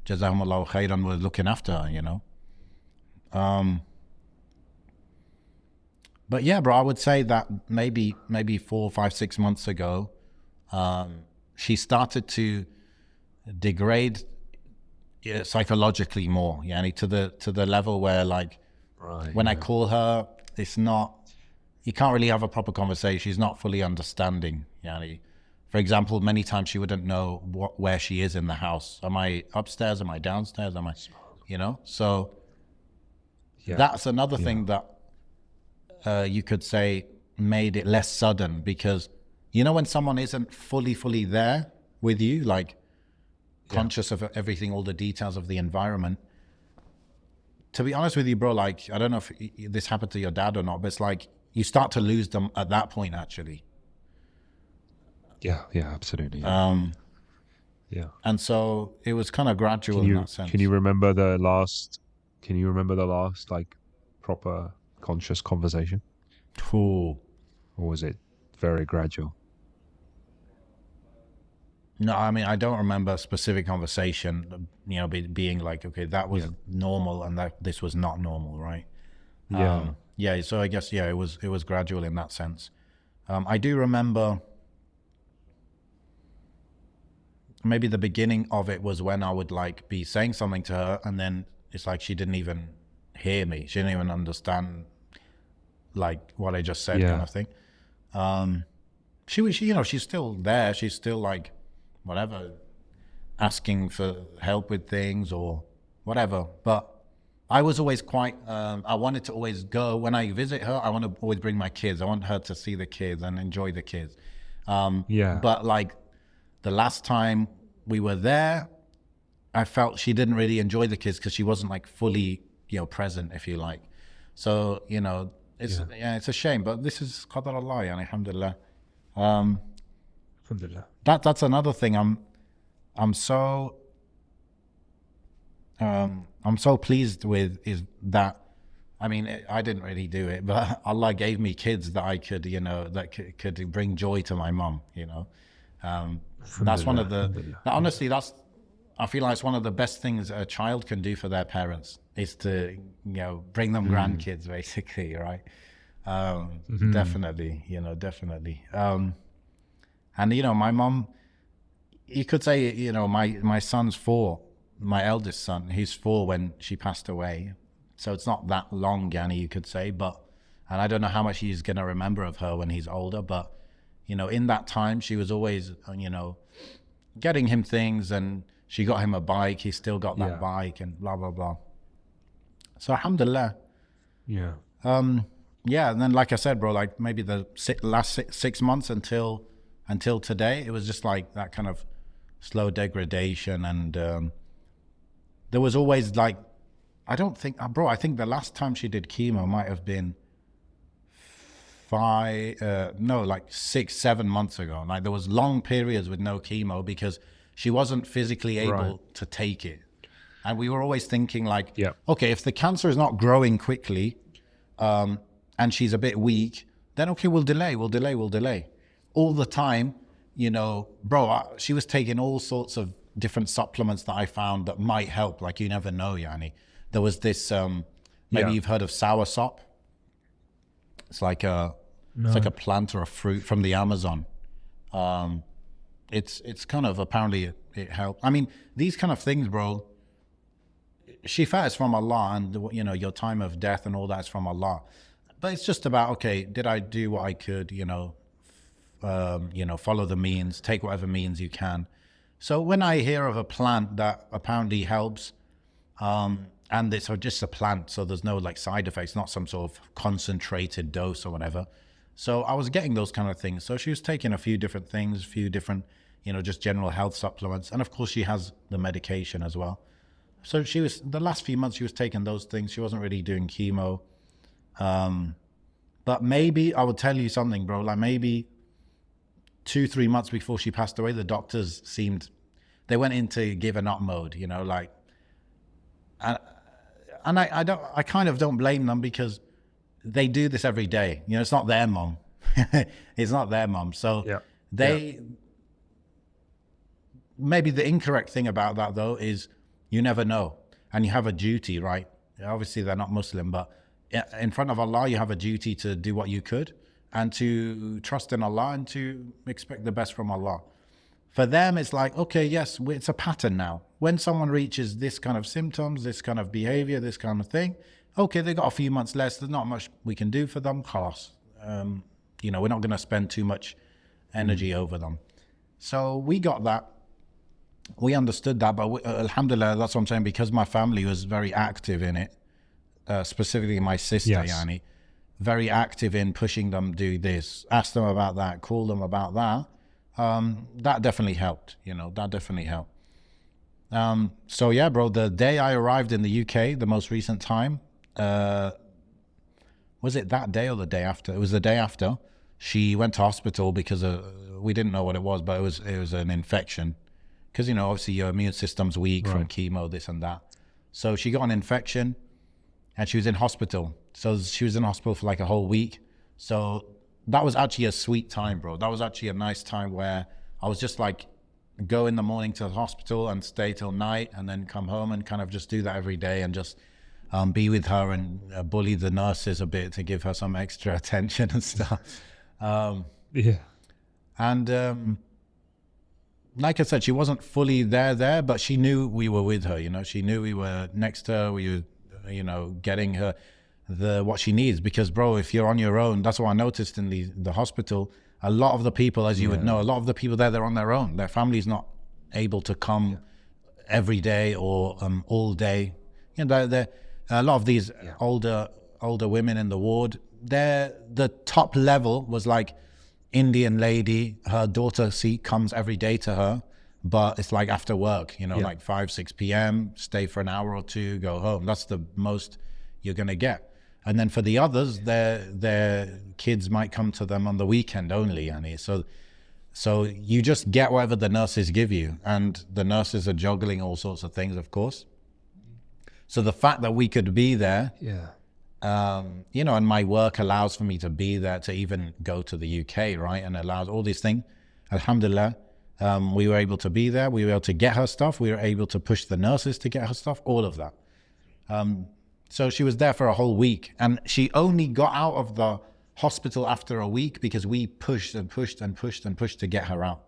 Jazakumullahu khairan, was looking after her. But yeah, bro, I would say that maybe 4, 5, 6 months ago, she started to degrade psychologically more, to the level where, like, I call her, it's not, you can't really have a proper conversation. She's not fully understanding. For example, many times she wouldn't know where she is in the house. Am I upstairs? Am I downstairs? Am I, So that's another thing that you could say made it less sudden, because when someone isn't fully there with you, like conscious of everything, all the details of the environment. To be honest with you, bro, like, I don't know if this happened to your dad or not, but it's like you start to lose them at that point, actually. Yeah, absolutely. And so it was kind of gradual in that sense. Can you remember the last like proper conscious conversation? Ooh. Or was it very gradual? No, I mean, I don't remember a specific conversation, being like, okay, that was normal and that this was not normal, right? So I guess, it was gradual in that sense. I do remember maybe the beginning of it was when I would like be saying something to her, and then it's like she didn't even hear me. She didn't even understand like what I just said, kind of thing. She she's still there. She's still like, whatever, asking for help with things or whatever. But I was always quite, I wanted to always go, when I visit her, I want to always bring my kids. I want her to see the kids and enjoy the kids. But like the last time we were there, I felt she didn't really enjoy the kids because she wasn't like fully, present, if you like. So, it's it's a shame, but this is qadar Allah, alhamdulillah. Alhamdulillah. That's another thing. I'm so pleased with, is that I mean, I didn't really do it, but Allah gave me kids that I could, that could bring joy to my mom, That's one of Alhamdulillah, the, alhamdulillah. honestly, I feel like it's one of the best things a child can do for their parents is to, bring them grandkids, basically, right? Definitely, definitely. And, my mom, you could say, my son's 4, my eldest son, he's 4 when she passed away. So it's not that long, Yanni, you could say, and I don't know how much he's going to remember of her when he's older, but, in that time, she was always, getting him things, and she got him a bike. He still got that bike and blah, blah, blah. So alhamdulillah. Yeah. Yeah. And then, like I said, bro, like maybe the last 6 months until today, it was just like that kind of slow degradation. And there was always like, I think the last time she did chemo might have been 6, 7 months ago. Like there was long periods with no chemo because she wasn't physically able to take it. And we were always thinking like, okay, if the cancer is not growing quickly, and she's a bit weak, then okay, we'll delay. All the time, bro, she was taking all sorts of different supplements that I found that might help. Like you never know, Yani. There was this, maybe you've heard of soursop. It's like it's like a plant or a fruit from the Amazon. It's kind of, apparently it helps. I mean, these kind of things, bro, shifa is from Allah, and your time of death and all that is from Allah. But it's just about, okay, did I do what I could, follow the means, take whatever means you can. So when I hear of a plant that apparently helps, and it's just a plant, so there's no like side effects, not some sort of concentrated dose or whatever. So I was getting those kind of things. So she was taking a few different things, a few different, just general health supplements. And of course she has the medication as well. So the last few months she was taking those things. She wasn't really doing chemo. But maybe, I would tell you something, bro, like maybe 2-3 months before she passed away, the doctors they went into giving up mode, and I kind of don't blame them because they do this every day. It's not their mom. It's not their mom. So maybe the incorrect thing about that though is you never know, and you have a duty, right? Obviously they're not Muslim, but in front of Allah, you have a duty to do what you could and to trust in Allah and to expect the best from Allah. For them, it's like, okay, yes, it's a pattern now. When someone reaches this kind of symptoms, this kind of behavior, this kind of thing, okay, they got a few months less. There's not much we can do for them. Class, we're not going to spend too much energy over them. So we got that. We understood that, but alhamdulillah, that's what I'm saying, because my family was very active in it, specifically my sister, Yani, very active in pushing them do this, ask them about that, call them about that. That definitely helped, that definitely helped. So yeah, bro, the day I arrived in the UK, the most recent time, was it that day or the day after? It was the day after. She went to hospital because we didn't know what it was, but it was an infection. Because, obviously your immune system's weak from chemo, this and that. So she got an infection and she was in hospital. So she was in hospital for like a whole week. So that was actually a sweet time, bro. That was actually a nice time where I was just like, go in the morning to the hospital and stay till night and then come home and kind of just do that every day and just be with her and bully the nurses a bit to give her some extra attention and stuff. And like I said, she wasn't fully there, but she knew we were with her, she knew we were next to her, we were, getting her what she needs. Because, bro, if you're on your own, that's what I noticed in the hospital. A lot of the people, as you would know, a lot of the people there, they're on their own. Their family's not able to come every day or all day. A lot of these older women in the ward, the top level was like Indian lady, her daughter comes every day to her, but it's like after work, like 5-6 p.m, stay for an hour or two, go home. That's the most you're gonna get. And then for the others, their kids might come to them on the weekend only, Annie. So you just get whatever the nurses give you, and the nurses are juggling all sorts of things, of course. So the fact that we could be there And my work allows for me to be there, to even go to the UK, right? And allows all these things. Alhamdulillah, we were able to be there. We were able to get her stuff. We were able to push the nurses to get her stuff, all of that. So she was there for a whole week, and she only got out of the hospital after a week because we pushed and pushed and pushed and pushed to get her out.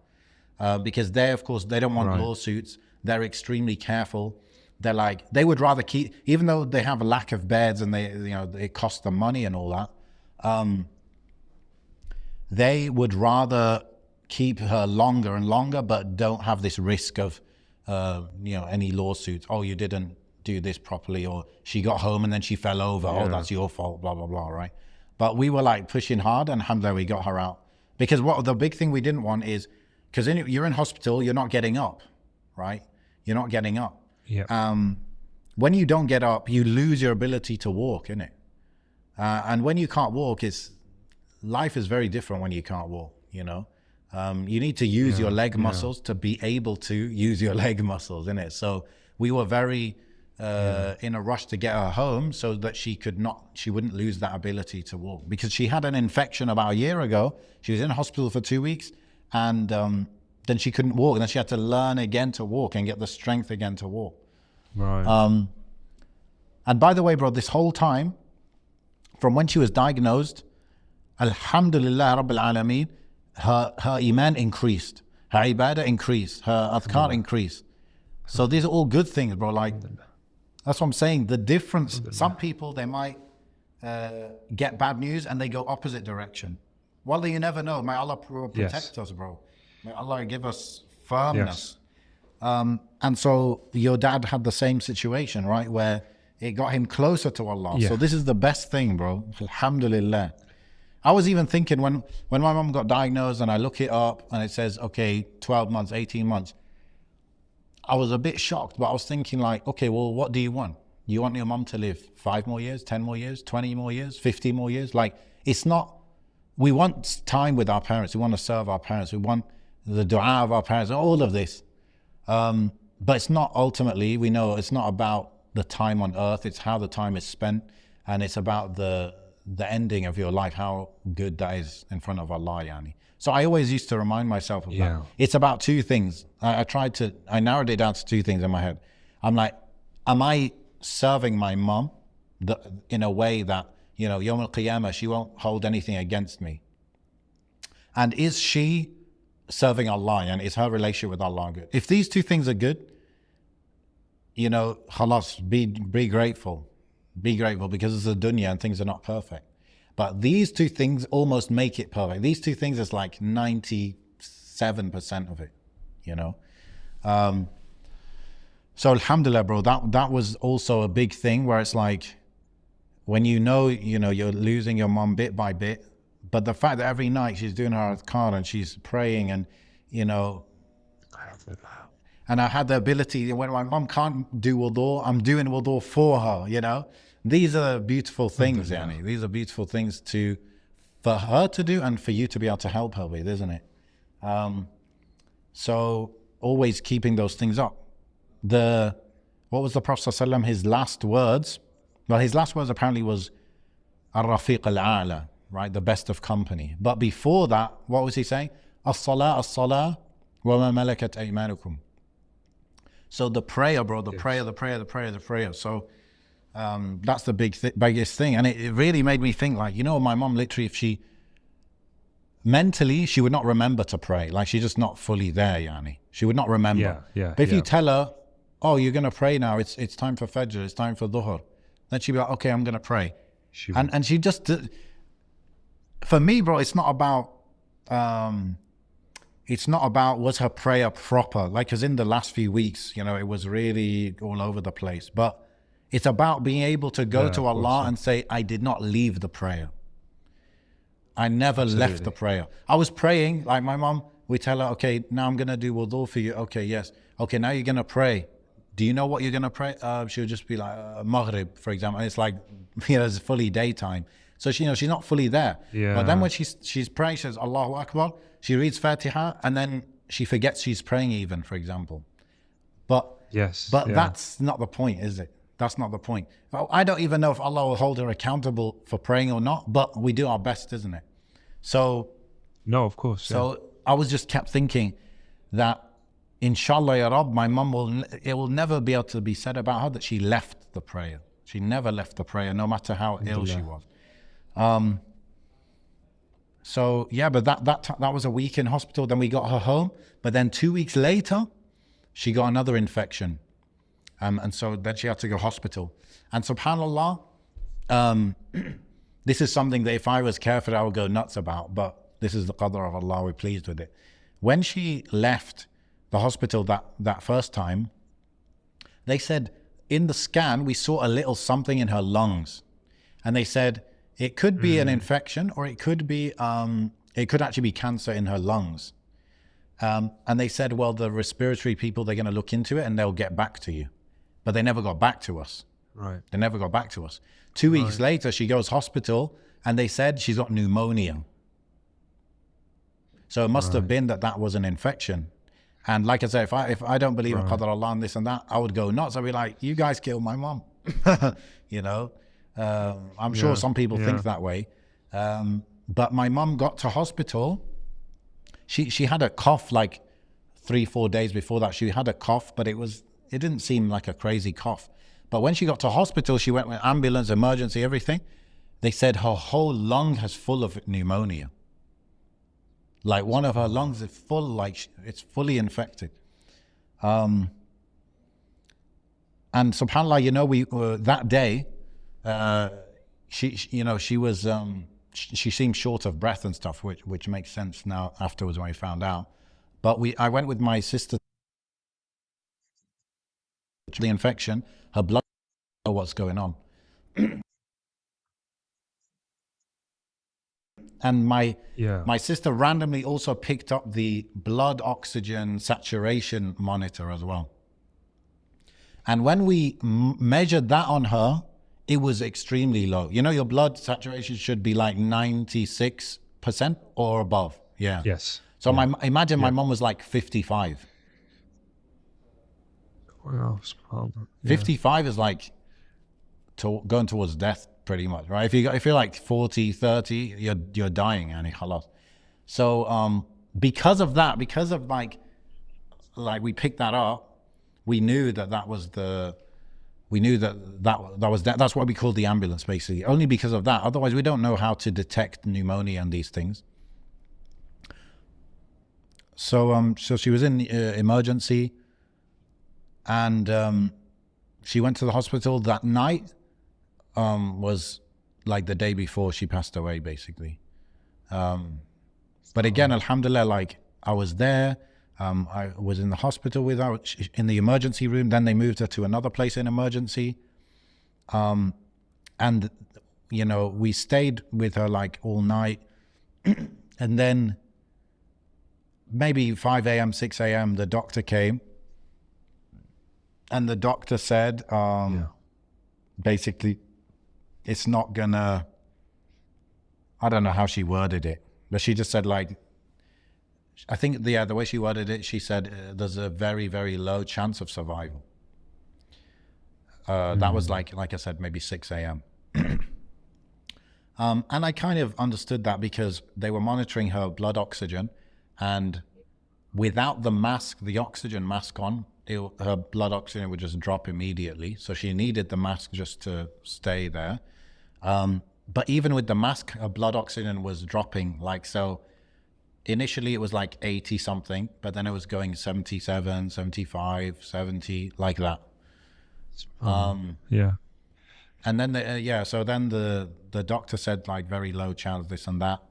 Because they, of course, they don't want lawsuits. They're extremely careful. They're like, they would rather keep, even though they have a lack of beds and it costs them money and all that, they would rather keep her longer and longer, but don't have this risk of, any lawsuits. Oh, you didn't do this properly, or she got home and then she fell over. Oh, that's your fault, blah, blah, blah, right? But we were like pushing hard, and alhamdulillah, we got her out. Because what the big thing we didn't want is, because you're in hospital, you're not getting up, right? You're not getting up. Yeah. When you don't get up, you lose your ability to walk, innit? And when you can't walk, life is very different when you can't walk, you need to use your leg muscles to be able to use your leg muscles, innit? So we were very in a rush to get her home so that she wouldn't lose that ability to walk, because she had an infection about a year ago. She was in hospital for 2 weeks, and then she couldn't walk, and then she had to learn again to walk and get the strength again to walk. Right. And by the way, bro, this whole time, from when she was diagnosed, alhamdulillah rabbil alameen, her iman increased, her ibadah increased, her adhkar increased. So these are all good things, bro. Like, that's what I'm saying. The difference, some people, they might get bad news and they go opposite direction. Well, you never know. May Allah protect us, bro. May Allah give us firmness. And so your dad had the same situation, right? Where it got him closer to Allah. Yeah. So this is the best thing, bro. Alhamdulillah. I was even thinking when my mom got diagnosed and I look it up and it says, okay, 12 months, 18 months. I was a bit shocked, but I was thinking like, okay, well, what do you want? You want your mom to live 5 more years, 10 more years, 20 more years, 50 more years? Like, it's not, we want time with our parents. We want to serve our parents. We want the dua of our parents, all of this. But it's not ultimately, we know it's not about the time on earth. It's how the time is spent. And it's about the ending of your life, how good that is in front of Allah, yani. So I always used to remind myself of that. It's about 2 things. I narrowed it down to 2 things in my head. I'm like, am I serving my mom in a way that, Yawm al-Qiyamah, she won't hold anything against me? And is she serving Allah, and is her relationship with Allah good? If these 2 things are good, khalas, be grateful. Be grateful, because it's a dunya and things are not perfect. But these 2 things almost make it perfect. These 2 things is like 97% of it, So alhamdulillah, bro, that was also a big thing, where it's like, when you're losing your mom bit by bit, but the fact that every night she's doing her adhkar and she's praying, and and I had the ability, when my mom can't do wudu, I'm doing wudu for her, These are beautiful things, Yani. These are beautiful things for her to do and for you to be able to help her with, isn't it? So always keeping those things up. What was the Prophet ﷺ, his last words? Well, his last words apparently was Ar-Rafiq al-A'la, right? The best of company. But before that, what was he saying? As-salah, as-salah, wa ma malakat aymanukum. So the prayer, bro, the prayer. So that's the biggest thing. And it really made me think, like, my mom literally, if she mentally, she would not remember to pray. Like, she's just not fully there, yani. She would not remember. But if you tell her, oh, you're going to pray now, it's time for Fajr, it's time for Dhuhr, then she'd be like, okay, I'm going to pray. And she just, for me, bro, it's not about, was her prayer proper? Like, because in the last few weeks, it was really all over the place. But it's about being able to go to Allah and say, I did not leave the prayer. I never left the prayer. I was praying, like my mom, we tell her, okay, now I'm going to do wudu for you. Okay, yes. Okay, now you're going to pray. Do you know what you're going to pray? She'll just be like, Maghrib, for example. And it's like, it's fully daytime. So she's not fully there. But then when she's praying, she says, Allahu Akbar. She reads Fatiha, and then she forgets she's praying even, for example. But that's not the point, is it? That's not the point. Well, I don't even know if Allah will hold her accountable for praying or not, but we do our best, isn't it? So, No, of course. so I was just kept thinking that, inshallah, ya Rab, my mum it will never be able to be said about her that she left the prayer. She never left the prayer, no matter how ill she was. So yeah, but that was a week in hospital. Then we got her home. But then 2 weeks later, she got another infection. And so then she had to go hospital. And subhanAllah, this is something that if I was careful, I would go nuts about. But this is the qadr of Allah. We're pleased with it. When she left the hospital that first time, they said in the scan, we saw a little something in her lungs. And they said, it could be an infection, or it could actually be cancer in her lungs. And they said, well, the respiratory people, they're going to look into it and they'll get back to you. But they never got back to us. Right. They never got back to us. 2 weeks later, she goes hospital and they said she's got pneumonia. So it must have been that was an infection. And like I said, if I don't believe in Qadr Allah and this and that, I would go nuts. I'd be like, you guys killed my mom. You know, I'm sure some people think that way. But my mom got to hospital. She had a cough like 3-4 days before that. She had a cough, but it didn't seem like a crazy cough. But when she got to hospital, she went with ambulance, emergency, everything. They said her whole lung is full of pneumonia. Like one of her lungs is full, like it's fully infected. And subhanAllah, you know, we that day, she seemed short of breath and stuff, which makes sense now afterwards when we found out. But I went with my sister. The infection, her blood, what's going on. And my sister randomly also picked up the blood oxygen saturation monitor as well. And when we measured that on her, it was extremely low. You know, your blood saturation should be like 96% or above. Yeah. Yes. So imagine my mom was like 55. Wow, 55 is like going towards death, pretty much, right? If you're like 40, 30, you're dying, and khalas. So because of like we picked that up, we knew that was that's what we called the ambulance, basically. Only because of that. Otherwise, we don't know how to detect pneumonia and these things. So she was in emergency. And she went to the hospital that night, was like the day before she passed away, basically. But again, alhamdulillah, like I was there. I was in the hospital with her, in the emergency room. Then they moved her to another place in emergency. And, you know, we stayed with her like all night. And then maybe 5 a.m., 6 a.m., the doctor came. And the doctor said, basically, it's not gonna, I don't know how she worded it, but she just said like, I think the way she worded it, she said, there's a very, very low chance of survival. That was like I said, maybe 6 a.m. And I kind of understood that because they were monitoring her blood oxygen, and without the mask, the oxygen mask on, her blood oxygen would just drop immediately. So she needed the mask just to stay there. But even with the mask, her blood oxygen was dropping. Like, so initially it was like 80 something, but then it was going 77, 75, 70, like that. Yeah. And then, so then the doctor said like very low chance, this and that.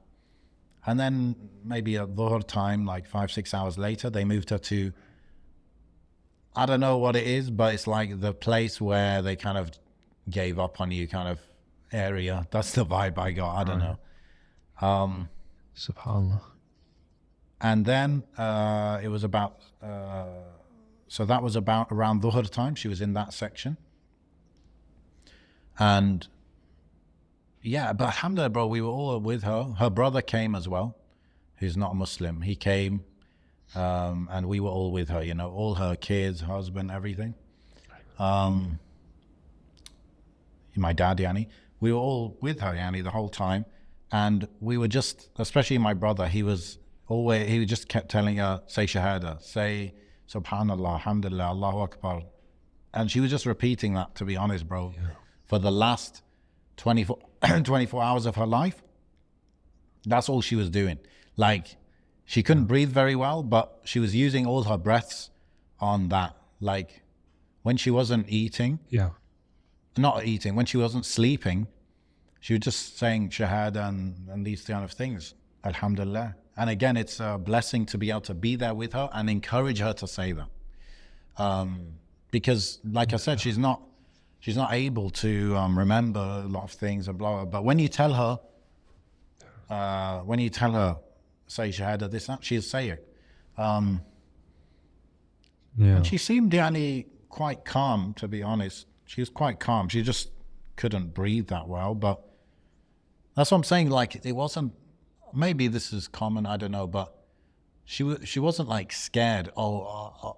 And then maybe at dhuhr time, like 5-6 hours later, they moved her to, I don't know what it is, but it's like the place where they kind of gave up on you kind of area. That's the vibe I got. I don't know. SubhanAllah. And then it was about, so that was about around dhuhr time. She was in that section. And yeah, but alhamdulillah, bro, we were all with her. Her brother came as well, who's not a Muslim. He came. And we were all with her, you know, all her kids, husband, everything. my dad, Yani, we were all with her, Yani, the whole time. And we were just, especially my brother, he just kept telling her, say Shahada, say Subhanallah, Alhamdulillah, Allahu Akbar. And she was just repeating that, to be honest, bro, for the last 24, 24 hours of her life. That's all she was doing. Like, she couldn't breathe very well, but she was using all her breaths on that. Like, when she wasn't when she wasn't sleeping, she was just saying Shahada and these kind of things. Alhamdulillah. And again, it's a blessing to be able to be there with her and encourage her to say that. Because, like I said, she's not able to remember a lot of things and blah, blah. But when you tell her, say Shahada, this, that, she'll say it. And she seemed quite calm, to be honest. She was quite calm. She just couldn't breathe that well. But that's what I'm saying. Like, it wasn't, maybe this is common, I don't know, but she wasn't like scared,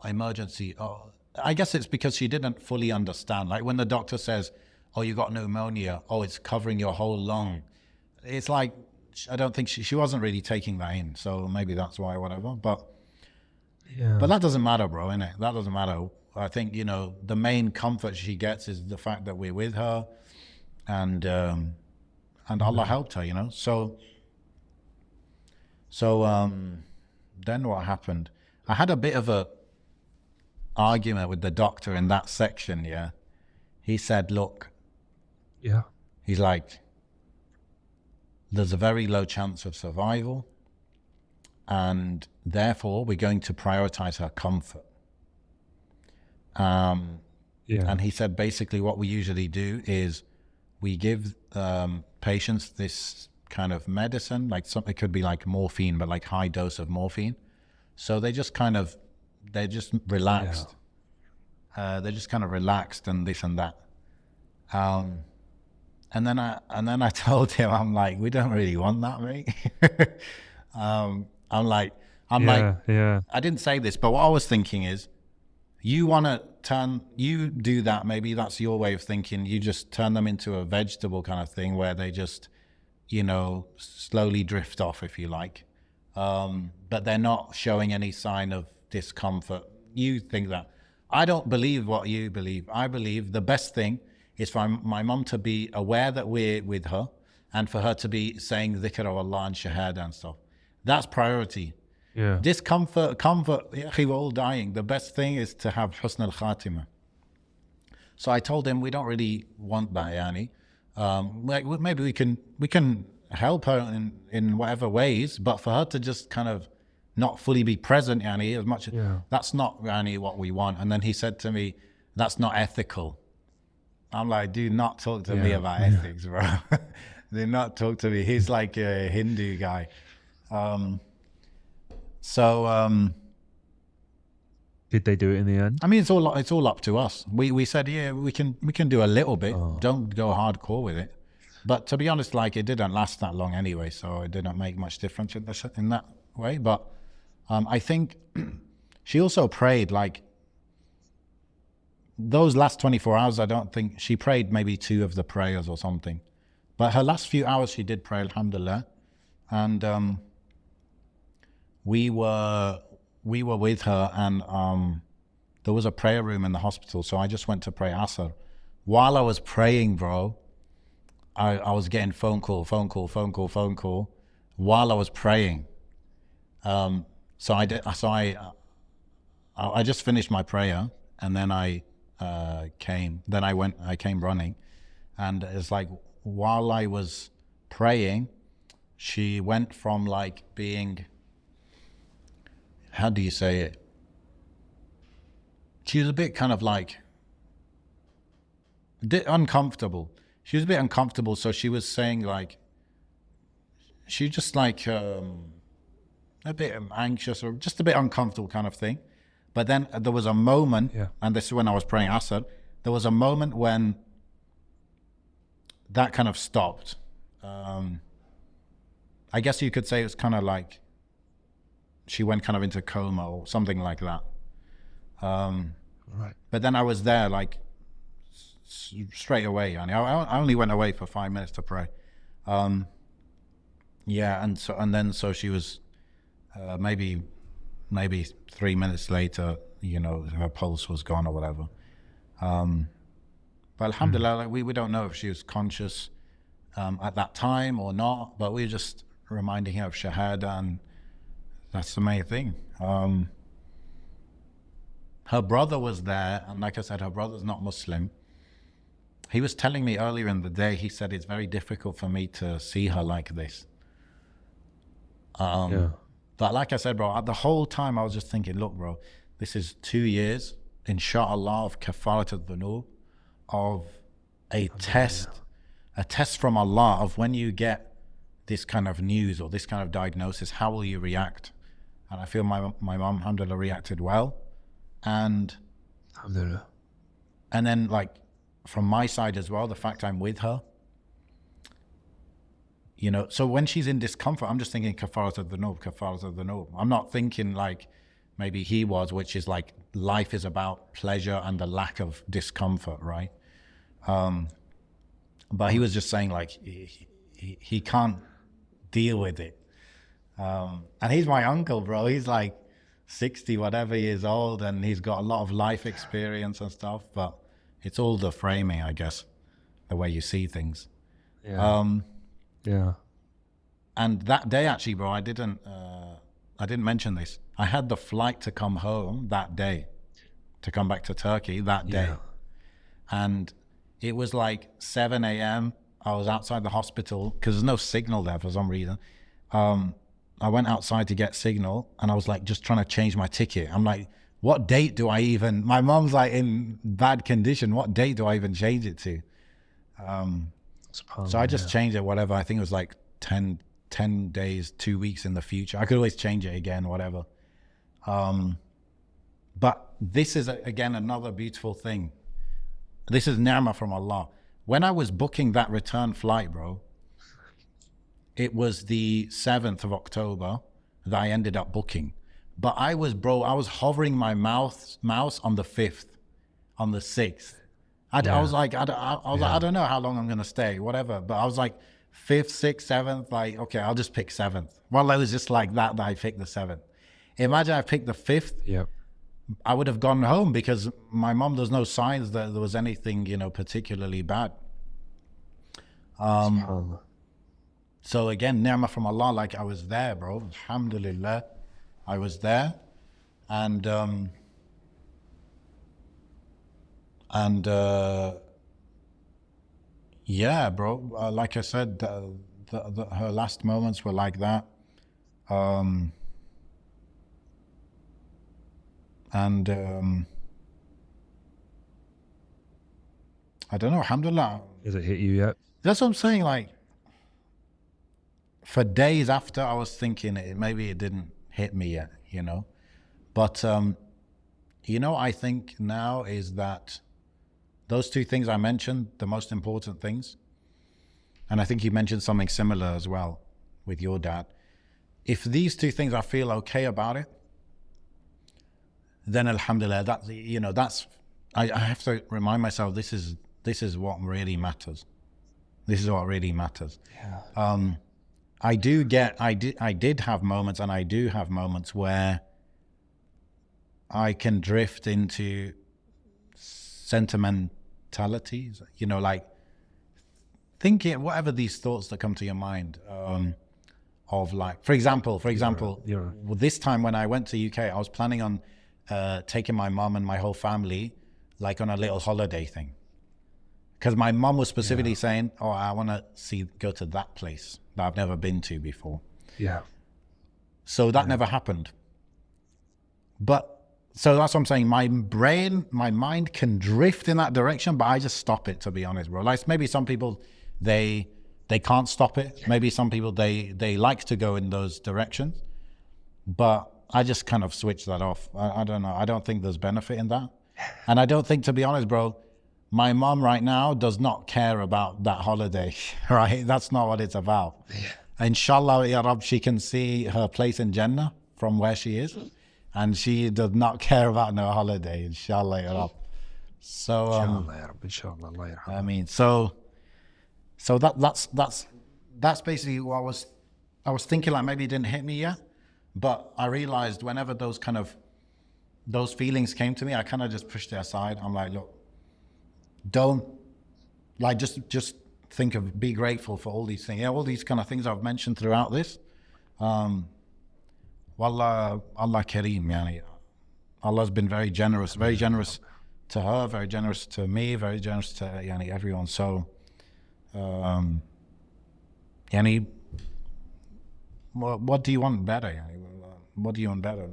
emergency. I guess it's because she didn't fully understand. Like when the doctor says, oh, you got pneumonia, oh, it's covering your whole lung. It's like, I don't think she wasn't really taking that in. So maybe that's why, whatever. But that doesn't matter, bro, innit? That doesn't matter. I think, the main comfort she gets is the fact that we're with her, and Allah helped her, So then what happened? I had a bit of a argument with the doctor in that section, yeah. He said, look, he's like, there's a very low chance of survival, and therefore we're going to prioritize her comfort. And he said basically what we usually do is we give patients this kind of medicine, like it could be like morphine, but like high dose of morphine. So they're just relaxed. They're just kind of relaxed and this and that. And then I told him, I'm like, we don't really want that, mate. I didn't say this, but what I was thinking is, you do that, maybe that's your way of thinking. You just turn them into a vegetable kind of thing where they just, slowly drift off, if you like. But they're not showing any sign of discomfort. You think that. I don't believe what you believe. I believe the best thing is for my mum to be aware that we're with her, and for her to be saying dhikr of Allah and shahada and stuff. That's priority. Discomfort, comfort, we're all dying. The best thing is to have husn al-khatimah. So I told him we don't really want that, Yani. Maybe we can help her in whatever ways, but for her to just kind of not fully be present, Yani, as much, that's not, Yani, what we want. And then he said to me, that's not ethical. I'm like, do not talk to me about ethics, bro. Do not talk to me. He's like a Hindu guy. Did they do it in the end? I mean, it's all up to us. We said, we can do a little bit. Don't go hardcore with it. But to be honest, like, it didn't last that long anyway, so it didn't make much difference in that way. But I think she also prayed, like, those last 24 hours, I don't think she prayed maybe 2 of the prayers or something. But her last few hours, she did pray, alhamdulillah. And we were with her, and there was a prayer room in the hospital, so I just went to pray Asr. While I was praying, bro, I was getting phone call while I was praying. So I just finished my prayer, and then I came running, and it's like while I was praying, she went from like being, how do you say it? She was a bit kind of like uncomfortable. She was a bit uncomfortable, so she was saying like, she just like a bit anxious or just a bit uncomfortable kind of thing. But then there was a moment, and this is when I was praying Asr, there was a moment when that kind of stopped. I guess you could say it was kind of like she went kind of into coma or something like that. Right. But then I was there like straight away. I only went away for 5 minutes to pray. Yeah, and then she was maybe 3 minutes later, her pulse was gone or whatever. But alhamdulillah, like, we don't know if she was conscious at that time or not, but we were just reminding her of Shahada, and that's the main thing. Her brother was there, and like I said, her brother's not Muslim. He was telling me earlier in the day, he said it's very difficult for me to see her like this. But like I said, bro, the whole time I was just thinking, look, bro, this is 2 years, inshallah, of kafarat al-dhunub, of a test from Allah of when you get this kind of news or this kind of diagnosis, how will you react? And I feel my mum, alhamdulillah, reacted well. And Alhamdulillah. And then, like, from my side as well, the fact I'm with her, so when she's in discomfort, I'm just thinking kafarat al-dhunub. I'm not thinking like maybe he was, which is like life is about pleasure and the lack of discomfort, right? But he was just saying like he can't deal with it. And he's my uncle, bro. He's like 60 whatever years old, and he's got a lot of life experience and stuff, but it's all the framing, I guess, the way you see things. Yeah. And that day, actually, bro, I didn't mention this. I had the flight to come home that day, to come back to Turkey that day. Yeah. And it was like 7 a.m. I was outside the hospital because there's no signal there for some reason. I went outside to get signal, and I was like just trying to change my ticket. I'm like, what date do I even, my mom's like in bad condition, what date do I even change it to? So I just changed it, whatever. I think it was like 10 days, 2 weeks in the future. I could always change it again, whatever. But this is, again, another beautiful thing. This is ni'mah from Allah. When I was booking that return flight, bro, it was the 7th of October that I ended up booking. But I was hovering my mouse on the 5th, on the 6th. I was like, I don't know how long I'm going to stay, whatever. But I was like, 5th, 6th, 7th, like, okay, I'll just pick 7th. Well, it was just like that I picked the 7th. Imagine I picked the 5th. Yep. I would have gone home because my mom, there's no signs that there was anything, particularly bad. So again, ni'mah from Allah, like I was there, bro. Alhamdulillah. I was there. And yeah, bro, like I said, her last moments were like that. I don't know, alhamdulillah. Has it hit you yet? That's what I'm saying, like, for days after, I was thinking maybe it didn't hit me yet, But, I think now is that those two things I mentioned, the most important things, and I think you mentioned something similar as well with your dad. If these two things, I feel okay about it, then alhamdulillah, I have to remind myself, this is what really matters. This is what really matters. Yeah. I did have moments, and I do have moments where I can drift into sentimentalities, like thinking whatever these thoughts that come to your mind, of like, for example, this time when I went to UK, I was planning on taking my mom and my whole family like on a little holiday thing. Because my mom was specifically saying, oh, I want to go to that place that I've never been to before. Yeah. So that never happened. So that's what I'm saying. My mind can drift in that direction, but I just stop it, to be honest, bro. Like maybe some people, they can't stop it. Maybe some people, they like to go in those directions, but I just kind of switch that off. I don't know. I don't think there's benefit in that. And I don't think, to be honest, bro, my mom right now does not care about that holiday, right? That's not what it's about. Yeah. Inshallah, Ya Rab, she can see her place in Jannah from where she is. And she does not care about no holiday, inshallah, Ya Rab. So Inshallah, ya Rabbi, inshallah, Allah I yarhamah. mean, so that's basically what I was thinking. Like maybe it didn't hit me yet, but I realized whenever those feelings came to me, I kind of just pushed it aside. I'm like, look, don't like just think of be grateful for all these things. Yeah, all these kind of things I've mentioned throughout this. Wallah, Allah Kareem, yani. Allah's been very generous to her, very generous to me, very generous to yani everyone. So, yani, what do you want better? Yani? What do you want better?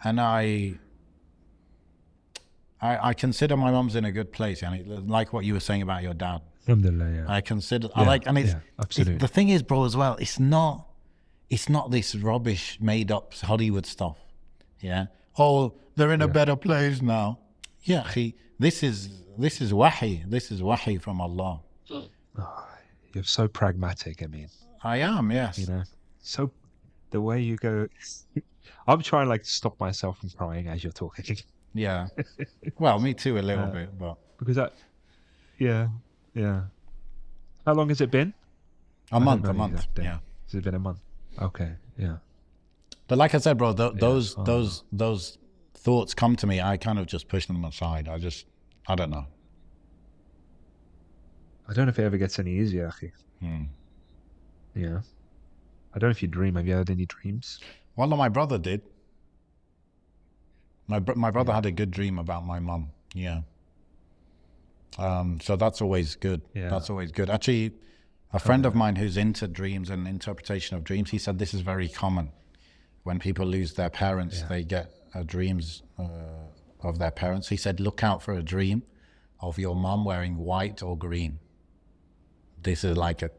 And I consider my mum's in a good place. Yani, like what you were saying about your dad. Alhamdulillah, yeah. I consider I Yeah, like, and it's absolutely. the thing is, bro, as well. It's not this rubbish made up Hollywood stuff. Yeah. Oh, they're in a better place now. Yeah, this is wahi. This is wahi from Allah. Oh, you're so pragmatic, I mean. I am, yes. You know, so the way you go, I'm trying like to stop myself from crying as you're talking. Yeah. Well, me too, a little bit, but Because yeah. How long has it been? a I don't month, know a the month. exact date. Yeah. Has it been a month? Okay, yeah. But like I said, bro, those subhanallah. those thoughts come to me. I kind of just push them aside. I don't know. I don't know if it ever gets any easier, akhi. Yeah. I don't know if you dream. Have you had any dreams? Well, no, my brother did. My brother had a good dream about my mum. Yeah. So that's always good. Yeah. That's always good. Actually, a friend of mine who's into dreams and interpretation of dreams, he said this is very common. When people lose their parents, they get dreams of their parents. He said, look out for a dream of your mum wearing white or green. This is like a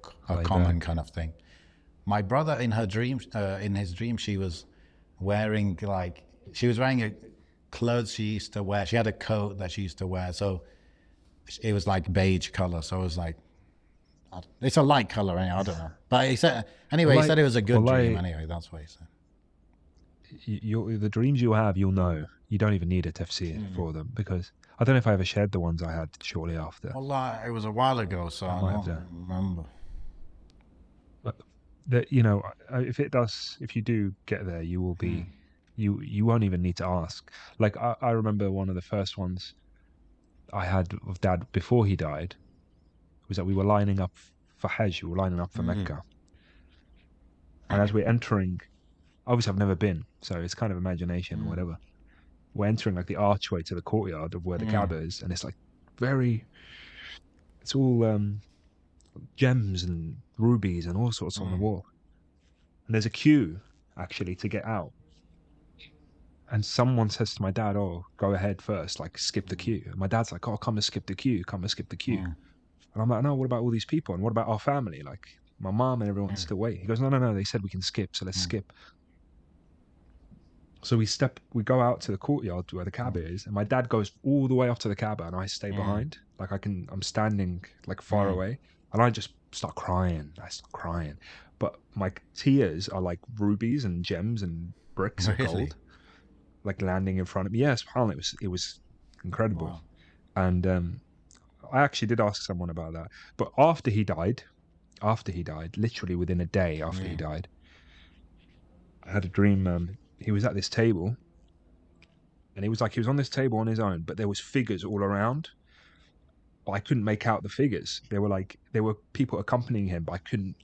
common kind of thing. My brother, in his dream, she was wearing clothes she used to wear. She had a coat that she used to wear. So it was like beige color. So it was like, it's a light color. Anyway, I don't know. But he said, anyway, he said it was a good dream. Anyway, that's what he said. The dreams you have, you'll know. You don't even need a tafsir for them, because I don't know if I ever shared the ones I had shortly after. Wallah, it was a while ago, so I don't remember. But if you do get there, you will be, you won't even need to ask. Like I remember one of the first ones I had of Dad before he died was that we were lining up for Hajj, we were lining up for Mecca, and as we're entering, obviously I've never been, so it's kind of imagination or whatever. We're entering like the archway to the courtyard of where the Kaaba is, and it's like it's all gems and rubies and all sorts on the wall. And there's a queue actually to get out. And someone says to my dad, "Oh, go ahead first, like skip the queue." And my dad's like, "Oh, come and skip the queue, come and skip the queue." And I'm like, "No, what about all these people? And what about our family? Like my mom and everyone's still waiting." He goes, No, they said we can skip, so let's skip. So we go out to the courtyard where the Kaaba is, and my dad goes all the way up to the Kaaba, and I stay behind. Like I'm standing like far away, and I just start crying. I start crying, but my tears are like rubies and gems and bricks of gold, like landing in front of me. Yes, it was incredible. Wow. And I actually did ask someone about that. But after he died, literally within a day after he died, I had a dream. He was at this table, and he was on this table on his own, but there was figures all around. I couldn't make out the figures. There were people accompanying him, but I couldn't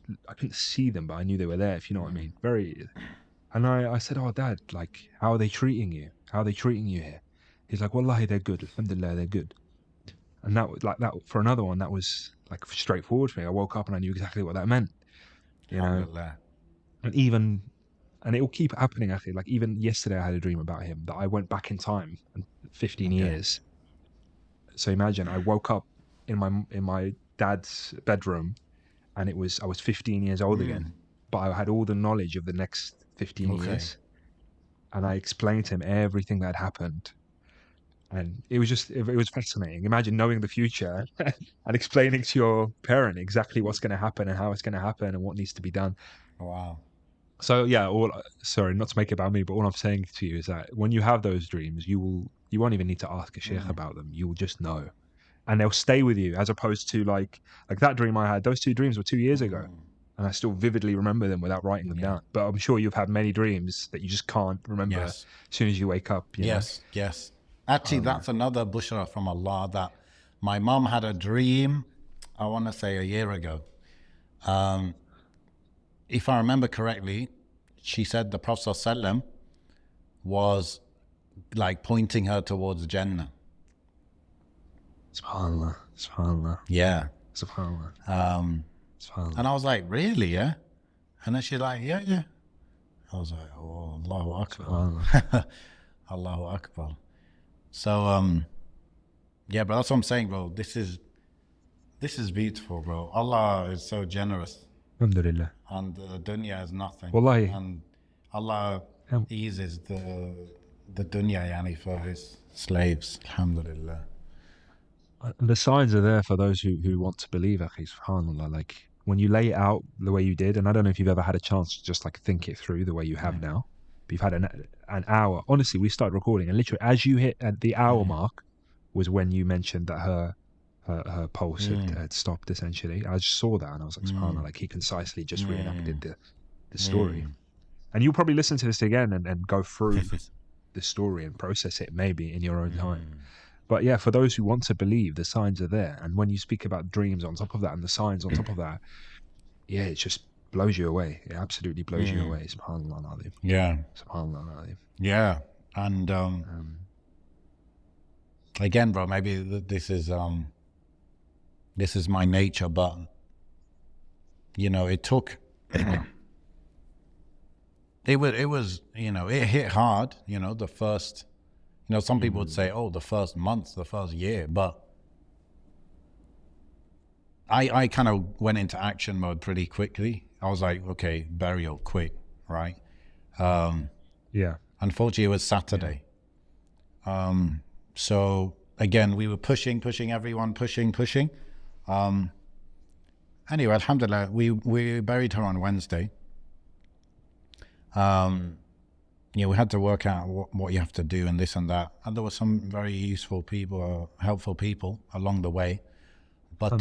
see them, but I knew they were there, if you know what I mean. And I said, "Oh, Dad, like, how are they treating you? How are they treating you here?" He's like, "Wallahi, they're good. Alhamdulillah, they're good." And that was like that for another one. That was like straightforward for me. I woke up and I knew exactly what that meant. You know, and it will keep happening. I think, like, even yesterday, I had a dream about him that I went back in time 15 years. So imagine I woke up in my dad's bedroom, and I was 15 years old again, but I had all the knowledge of the next 15 years, and I explained to him everything that happened. And it was fascinating. Imagine knowing the future and explaining to your parent exactly what's going to happen and how it's going to happen and what needs to be done. Wow. So yeah, sorry, not to make it about me, but all I'm saying to you is that when you have those dreams, you will You won't even need to ask a sheikh about them. You'll just know. And they'll stay with you, as opposed to like that dream I had. Those two dreams were 2 years ago. And I still vividly remember them without writing them down. But I'm sure you've had many dreams that you just can't remember as soon as you wake up. Yes. Actually, that's another bushra from Allah, that my mom had a dream, I want to say a year ago. If I remember correctly, she said the Prophet ﷺ was like pointing her towards Jannah. SubhanAllah. SubhanAllah. Yeah. SubhanAllah. SubhanAllah. And I was like, really? Yeah? And then she's like, yeah. I was like, oh, Allahu Akbar. Allahu Akbar. So, yeah, but that's what I'm saying, bro. This is beautiful, bro. Allah is so generous. Alhamdulillah. And the dunya is nothing. Wallahi. And Allah eases the dunya, yani, for his slaves. Alhamdulillah. The signs are there for those who want to believe, akhi, subhanAllah. Like when you lay it out the way you did, and I don't know if you've ever had a chance to just like think it through the way you have now, but you've had an hour. Honestly, we started recording, and literally as you hit at the hour mark was when you mentioned that her pulse had stopped, essentially. I just saw that and I was like, subhanAllah, like he concisely just reenacted the story. And you'll probably listen to this again and go through the story and process it maybe in your own time. But yeah, for those who want to believe, the signs are there. And when you speak about dreams on top of that and the signs on top of that, yeah, it just blows you away. It absolutely blows you away. SubhanAllah al-Azim. Yeah. SubhanAllah al-Azim. Yeah. And again, bro, maybe this is my nature, but you know, it took it was, you know, it hit hard, you know, the first, you know, some people would say, oh, the first month, the first year, but I kind of went into action mode pretty quickly. I was like, okay, burial, quick, right? Yeah. Unfortunately, it was Saturday. So again, we were pushing everyone, pushing. Anyway, alhamdulillah, we buried her on Wednesday. Yeah, we had to work out what you have to do and this and that. And there were some very useful people, helpful people along the way. But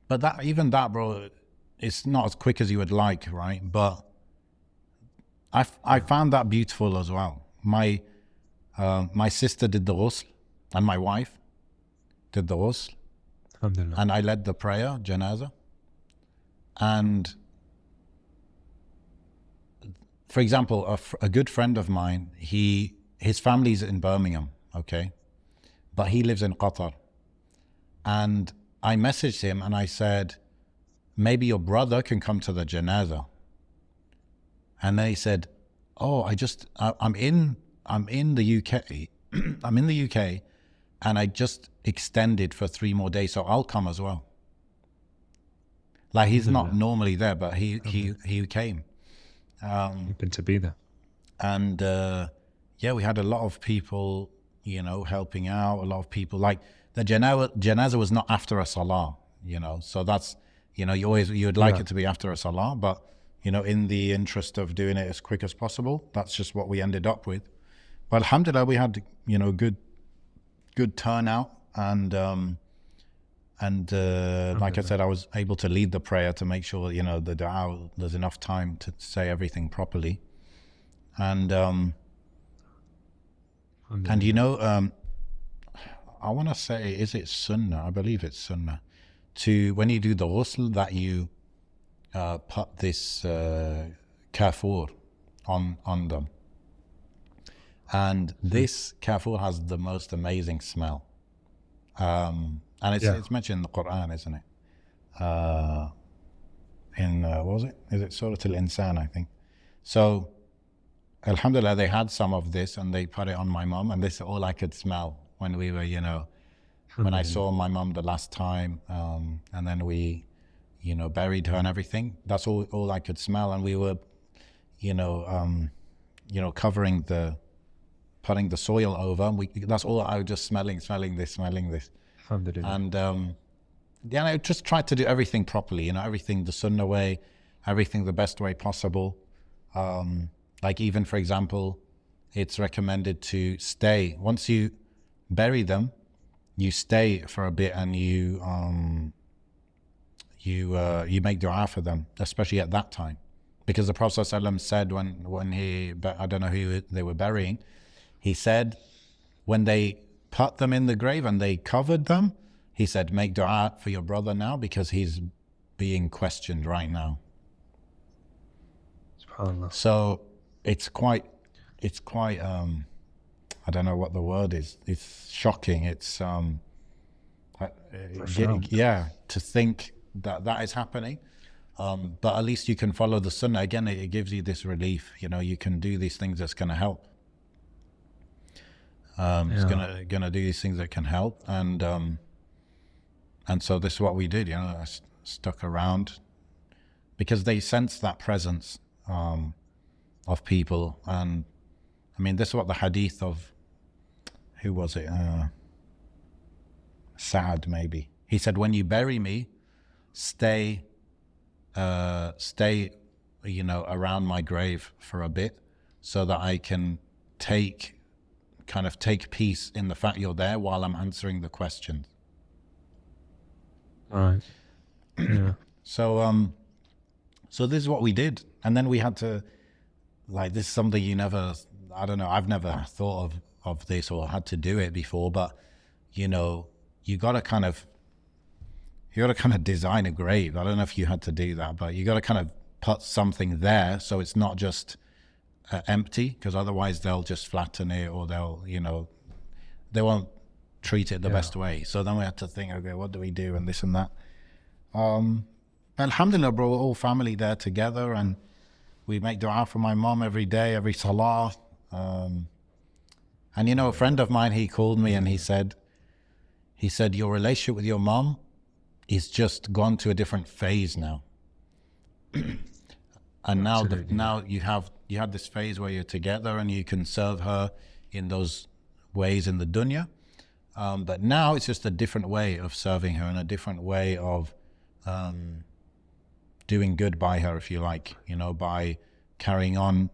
that, even that, bro, it's not as quick as you would like, right? But I found that beautiful as well. My sister did the ghusl, and my wife did the ghusl, and I led the prayer, janazah. And for example, a good friend of mine, his family's in Birmingham, okay, but he lives in Qatar. And I messaged him and I said, maybe your brother can come to the janazah. And they said, oh, I'm in the UK. I'm in the UK, and I just extended for 3 more days, so I'll come as well. Like, he's not normally there, but he came. Happened to be there. And yeah, we had a lot of people, you know, helping out. A lot of people, like the janazah was not after a salah, you know. So that's, you know, you'd like it to be after a salah, but you know, in the interest of doing it as quick as possible, that's just what we ended up with. But alhamdulillah, we had, you know, good turnout, and like I said, I was able to lead the prayer to make sure, you know, the dua, there's enough time to say everything properly. And you know, I want to say, is it sunnah? I believe it's sunnah to, when you do the ghusl, that you put this kafur on them. And this kafur has the most amazing smell. And it's mentioned in the Quran, isn't it? What was it? Is it Surah Al-Insan, I think. So, alhamdulillah, they had some of this and they put it on my mum, and this is all I could smell when we were, you know, when I saw my mum the last time, and then we, you know, buried her and everything. That's all I could smell, and we were, you know, putting the soil over. That's all I was just smelling this. And yeah, I just tried to do everything properly, you know, everything the sunnah way, everything the best way possible. Like even, for example, it's recommended to stay. Once you bury them, you stay for a bit and you make dua for them, especially at that time. Because the Prophet ﷺ said when he, I don't know who they were burying, he said when they put them in the grave and they covered them, he said, make dua for your brother now because he's being questioned right now. SubhanAllah. So it's quite I don't know what the word is. It's shocking. It's yeah, to think that is happening. But at least you can follow the sunnah. Again, it gives you this relief. You know, you can do these things that's going to help. It's gonna do these things that can help, and so this is what we did. You know, I stuck around because they sense that presence of people. And I mean, this is what the hadith of, who was it? Sa'ad, maybe. He said, when you bury me, stay, you know, around my grave for a bit so that I can take peace in the fact you're there while I'm answering the questions. Right. Yeah. So this is what we did. And then we had to, like, this is something you never, I don't know, I've never thought of this or had to do it before, but, you know, you got to kind of design a grave. I don't know if you had to do that, but you got to kind of put something there so it's not just empty, because otherwise they'll just flatten it, or they'll, you know, they won't treat it the best way. So then we had to think, okay, what do we do, and this and that. Alhamdulillah, bro, all family there together, and we make dua for my mom every day, every salah. And you know, a friend of mine, he called me and he said, your relationship with your mom is just gone to a different phase now. And now you had this phase where you're together and you can serve her in those ways in the dunya. But now it's just a different way of serving her and a different way of doing good by her, if you like, you know, by carrying on.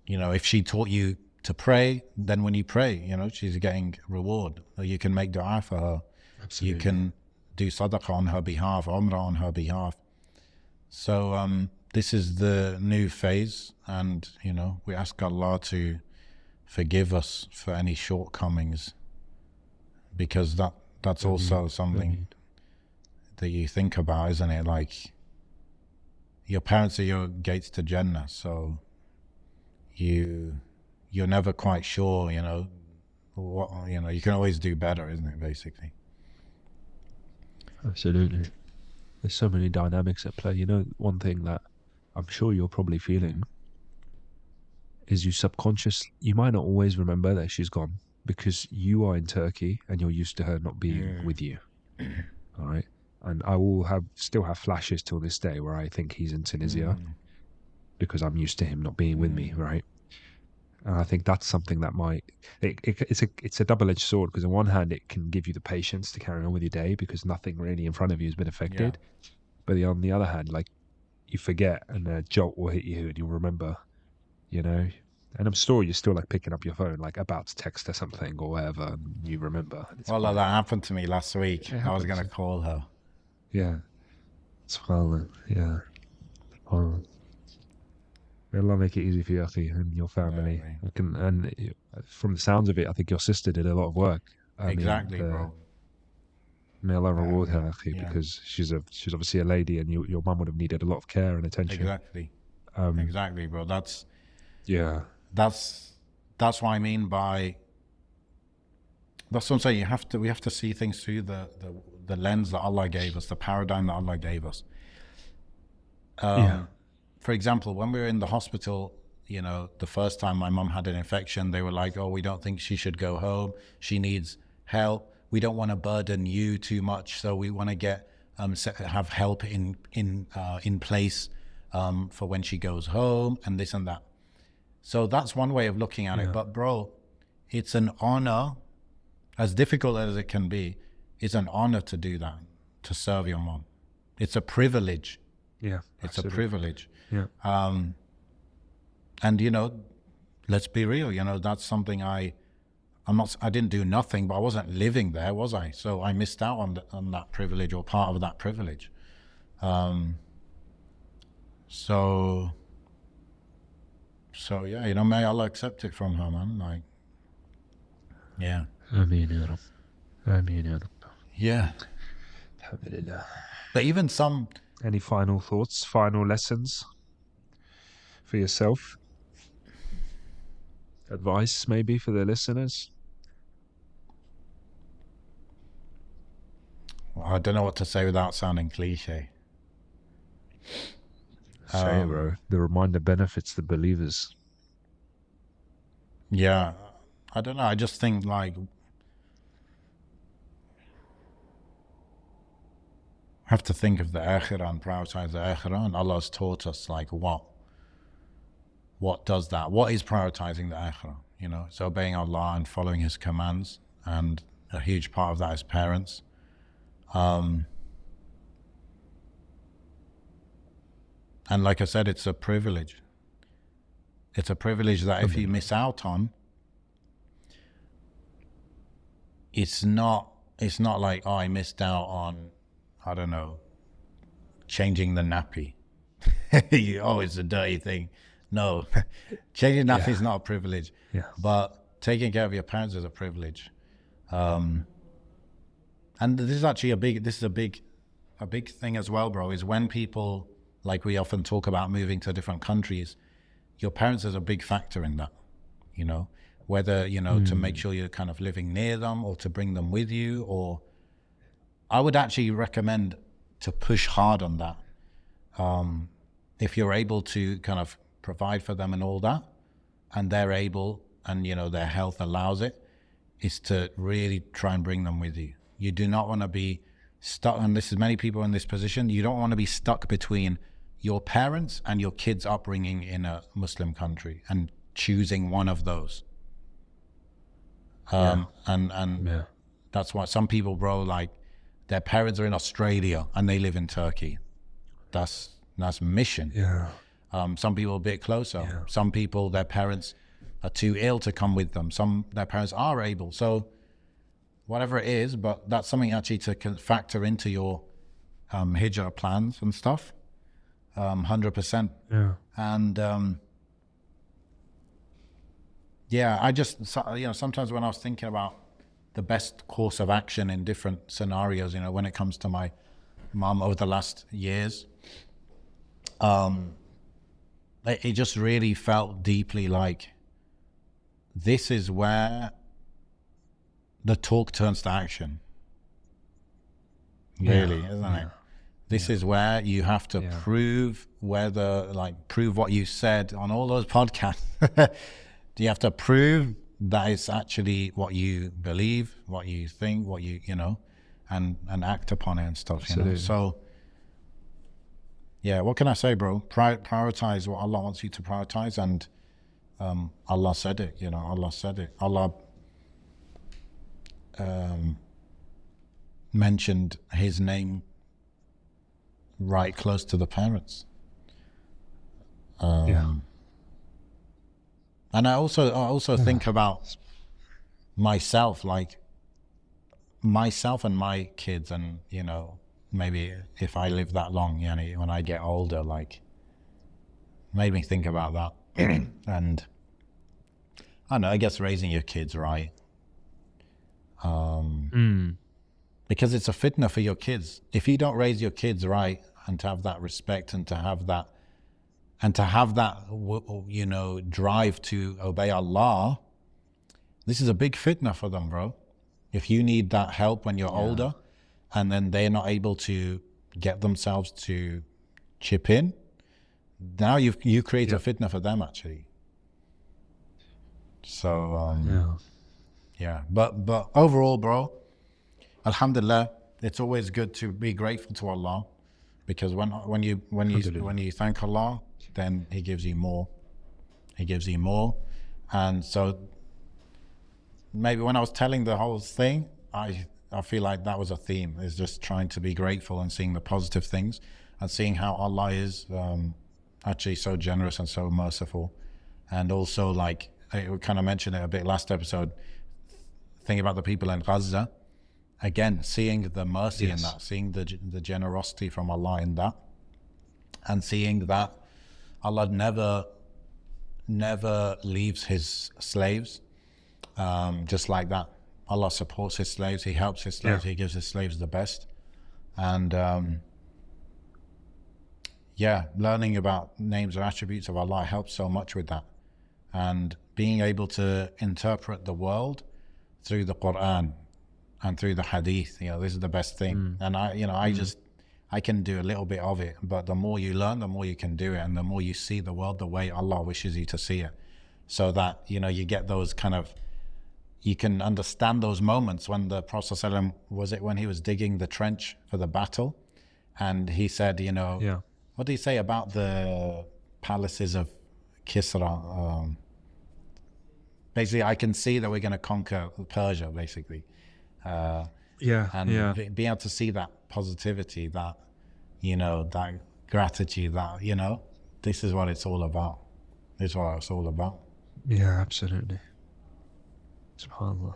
You know, if she taught you to pray, then when you pray, you know, she's getting reward. Or you can make dua for her. Absolutely. You can do sadaqah on her behalf, umrah on her behalf. So this is the new phase, and, you know, we ask Allah to forgive us for any shortcomings, because that's also something that you think about, isn't it? Like, your parents are your gates to Jannah, so you're never quite sure, you know, what, you know, you can always do better, isn't it, basically? Absolutely. There's so many dynamics at play. You know, one thing that I'm sure you're probably feeling is you might not always remember that she's gone because you are in Turkey and you're used to her not being with you. All right. And I will still have flashes till this day where I think he's in Tunisia because I'm used to him not being with me. Right. And I think that's something that it's a double-edged sword, because on one hand it can give you the patience to carry on with your day because nothing really in front of you has been affected. Yeah. But on the other hand, like, you forget and a jolt will hit you and you'll remember, you know. And I'm sure you're still like picking up your phone, like about to text her something or whatever, and you remember. Well, that happened to me last week. I was going to call her. Yeah. SubhanAllah. Yeah. May Allah make it easy for you, Akhi, and your family. And from the sounds of it, I think your sister did a lot of work. Exactly, bro. May Allah reward her, Akhi, because she's obviously a lady, and your mum would have needed a lot of care and attention. Exactly. Exactly, bro. That's what I mean by. That's what I'm saying. We have to see things through the lens that Allah gave us, the paradigm that Allah gave us. For example, when we were in the hospital, you know, the first time my mum had an infection, they were like, "Oh, we don't think she should go home. She needs help. We don't want to burden you too much, so we want to have help in place for when she goes home, and this and that." So that's one way of looking at it. But bro, it's an honor, as difficult as it can be. It's an honor to do that, to serve your mom. It's a privilege. Yeah, it's a privilege. Yeah. And you know, let's be real, you know, that's something I didn't do nothing, but I wasn't living there, was I? So I missed out on that privilege, or part of that privilege. So yeah, you know, may Allah accept it from her, man. Like, yeah. Ameen ya Rabb. Ameen ya Rabb. Yeah. Alhamdulillah. But even some... Any final thoughts, final lessons for yourself? Advice maybe for the listeners? I don't know what to say without sounding cliche. Say it, bro. The reminder benefits the believers. Yeah. I don't know. I just think, like, have to think of the akhirah and prioritize the akhirah, and Allah has taught us, like, what does that? What is prioritizing the akhirah? You know, it's obeying Allah and following His commands, and a huge part of that is parents. And like I said, it's a privilege. It's a privilege that if you miss out on, it's not like, oh, I missed out on, I don't know, changing the nappy. Oh, it's a dirty thing. No, changing nappy is not a privilege. Yeah. But taking care of your parents is a privilege. And this is actually a big thing as well, bro, is when people, like we often talk about moving to different countries, your parents is a big factor in that, you know, whether, you know, to make sure you're kind of living near them or to bring them with you, or I would actually recommend to push hard on that. If you're able to kind of provide for them and all that, and they're able, and, you know, their health allows it, is to really try and bring them with you. You do not want to be stuck, and this is many people in this position, you don't want to be stuck between your parents and your kids' upbringing in a Muslim country and choosing one of those. And that's why some people, bro, like, their parents are in Australia and they live in Turkey. That's mission. Yeah. Some people a bit closer. Yeah. Some people, their parents are too ill to come with them. Their parents are able. So whatever it is, but that's something actually to factor into your hijrah plans and stuff. 100%. Yeah. And yeah, I just, you know, sometimes when I was thinking about the best course of action in different scenarios, you know, when it comes to my mom over the last years, it just really felt deeply like this is where the talk turns to action. Really, isn't it? This is where you have to prove prove what you said on all those podcasts. You have to prove that it's actually what you believe, what you think, what you know, and act upon it and stuff. Absolutely. You know? So yeah, what can I say, bro? Prioritize what Allah wants you to prioritize, and Allah said it, you know, Allah said it. Allah mentioned His name right close to the parents. And I also think about myself, like myself and my kids, and, you know, maybe if I live that long, you know, when I get older, like, made me think about that. And I don't know, I guess raising your kids right, because it's a fitna for your kids. If you don't raise your kids right, and to have that respect, and to have that, you know, drive to obey Allah, this is a big fitna for them, bro. If you need that help when you're older, and then they're not able to get themselves to chip in, now you create a fitna for them, actually. So but overall, bro, alhamdulillah, it's always good to be grateful to Allah, because when you thank Allah, then He gives you more. He gives you more. And so maybe when I was telling the whole thing, I feel like that was a theme, is just trying to be grateful and seeing the positive things, and seeing how Allah is actually so generous and so merciful, and also like we kind of mentioned it a bit last episode, thinking about the people in Gaza. Again, seeing the mercy in that, seeing the generosity from Allah in that, and seeing that Allah never leaves his slaves, just like that. Allah supports his slaves, he helps his slaves, he gives his slaves the best. And learning about names or attributes of Allah helps so much with that. And being able to interpret the world through the Quran and through the Hadith, this is the best thing. And I can do a little bit of it, but the more you learn, the more you can do it, and the more you see the world the way Allah wishes you to see it, so that you get those kind of, you can understand those moments when the Prophet ﷺ, was it when he was digging the trench for the battle, and he said, what did he say about the palaces of Kisra? Basically, I can see that we're going to conquer Persia, basically. Being able to see that positivity, that that gratitude, that this is what it's all about. This is what it's all about. Yeah, absolutely. SubhanAllah.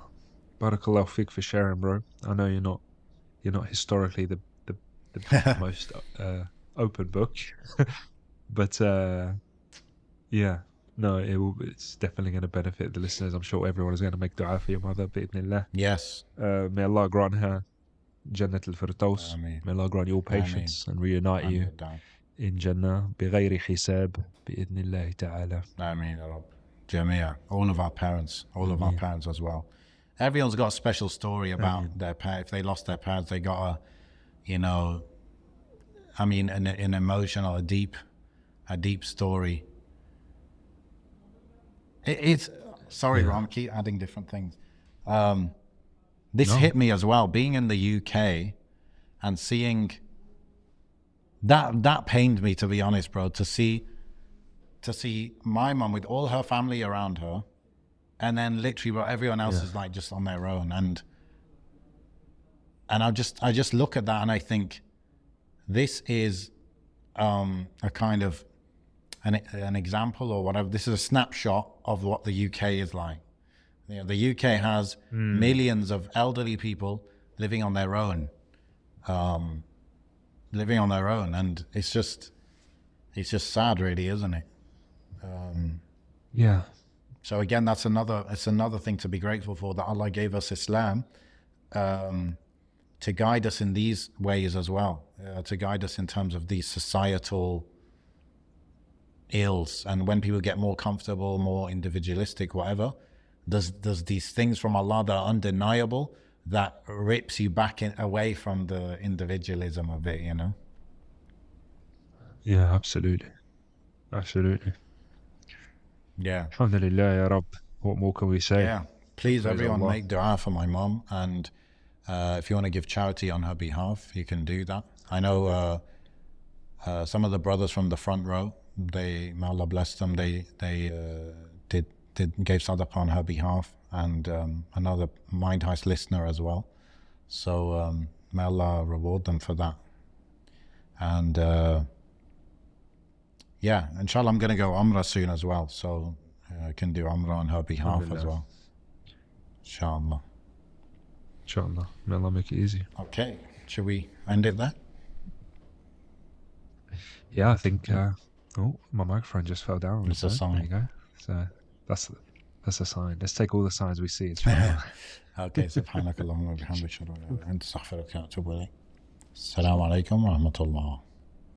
Barakallahu fiqh for sharing, bro. I know you're not historically the most open book, but it's definitely going to benefit the listeners. I'm sure everyone is going to make dua for your mother, bi'idhnillah. Yes. May Allah grant her Jannat al-Firdaus. May Allah grant you all patience and reunite you in Jannah بغير حساب بإذن الله تعالى. Ameen ya Rabb. Jamia. All of our parents as well. Everyone's got a special story about their parents. If they lost their parents, they got an emotional, a deep story. It's sorry, Ron, keep adding different things. This hit me as well, being in the UK and seeing that pained me, to be honest, bro, to see my mum with all her family around her, and then literally, bro, everyone else is like just on their own, and I just look at that and I think this is a kind of an example or whatever. This is a snapshot of what the UK is like. The UK has millions of elderly people living on their own, and it's just sad, really, isn't it? So again, it's another thing to be grateful for, that Allah gave us Islam to guide us in these ways as well, to guide us in terms of these societal ills. And when people get more comfortable, more individualistic, whatever, there's these things from Allah that are undeniable, that rips you back away from the individualism of it, Yeah, absolutely. Yeah. Alhamdulillah, ya Rabb. What more can we say? Yeah. Please, everyone, make dua for my mom, and if you want to give charity on her behalf, you can do that. I know some of the brothers from the front row, may Allah bless them, they gave sadaqah on her behalf, and another Mind Heist listener as well. So may Allah reward them for that. And inshallah, I'm going to go Umrah soon as well, so I can do Umrah on her behalf as well. Inshallah. May Allah make it easy. Okay, should we end it there? Yeah, I think. My microphone just fell down. It's a sign. There you go. So that's a sign. Let's take all the signs we see. Okay, subhanakallahumma wa bihamdika, astaghfiruka wa atubu ilayk. Assalamu alaikum wa rahmatullah.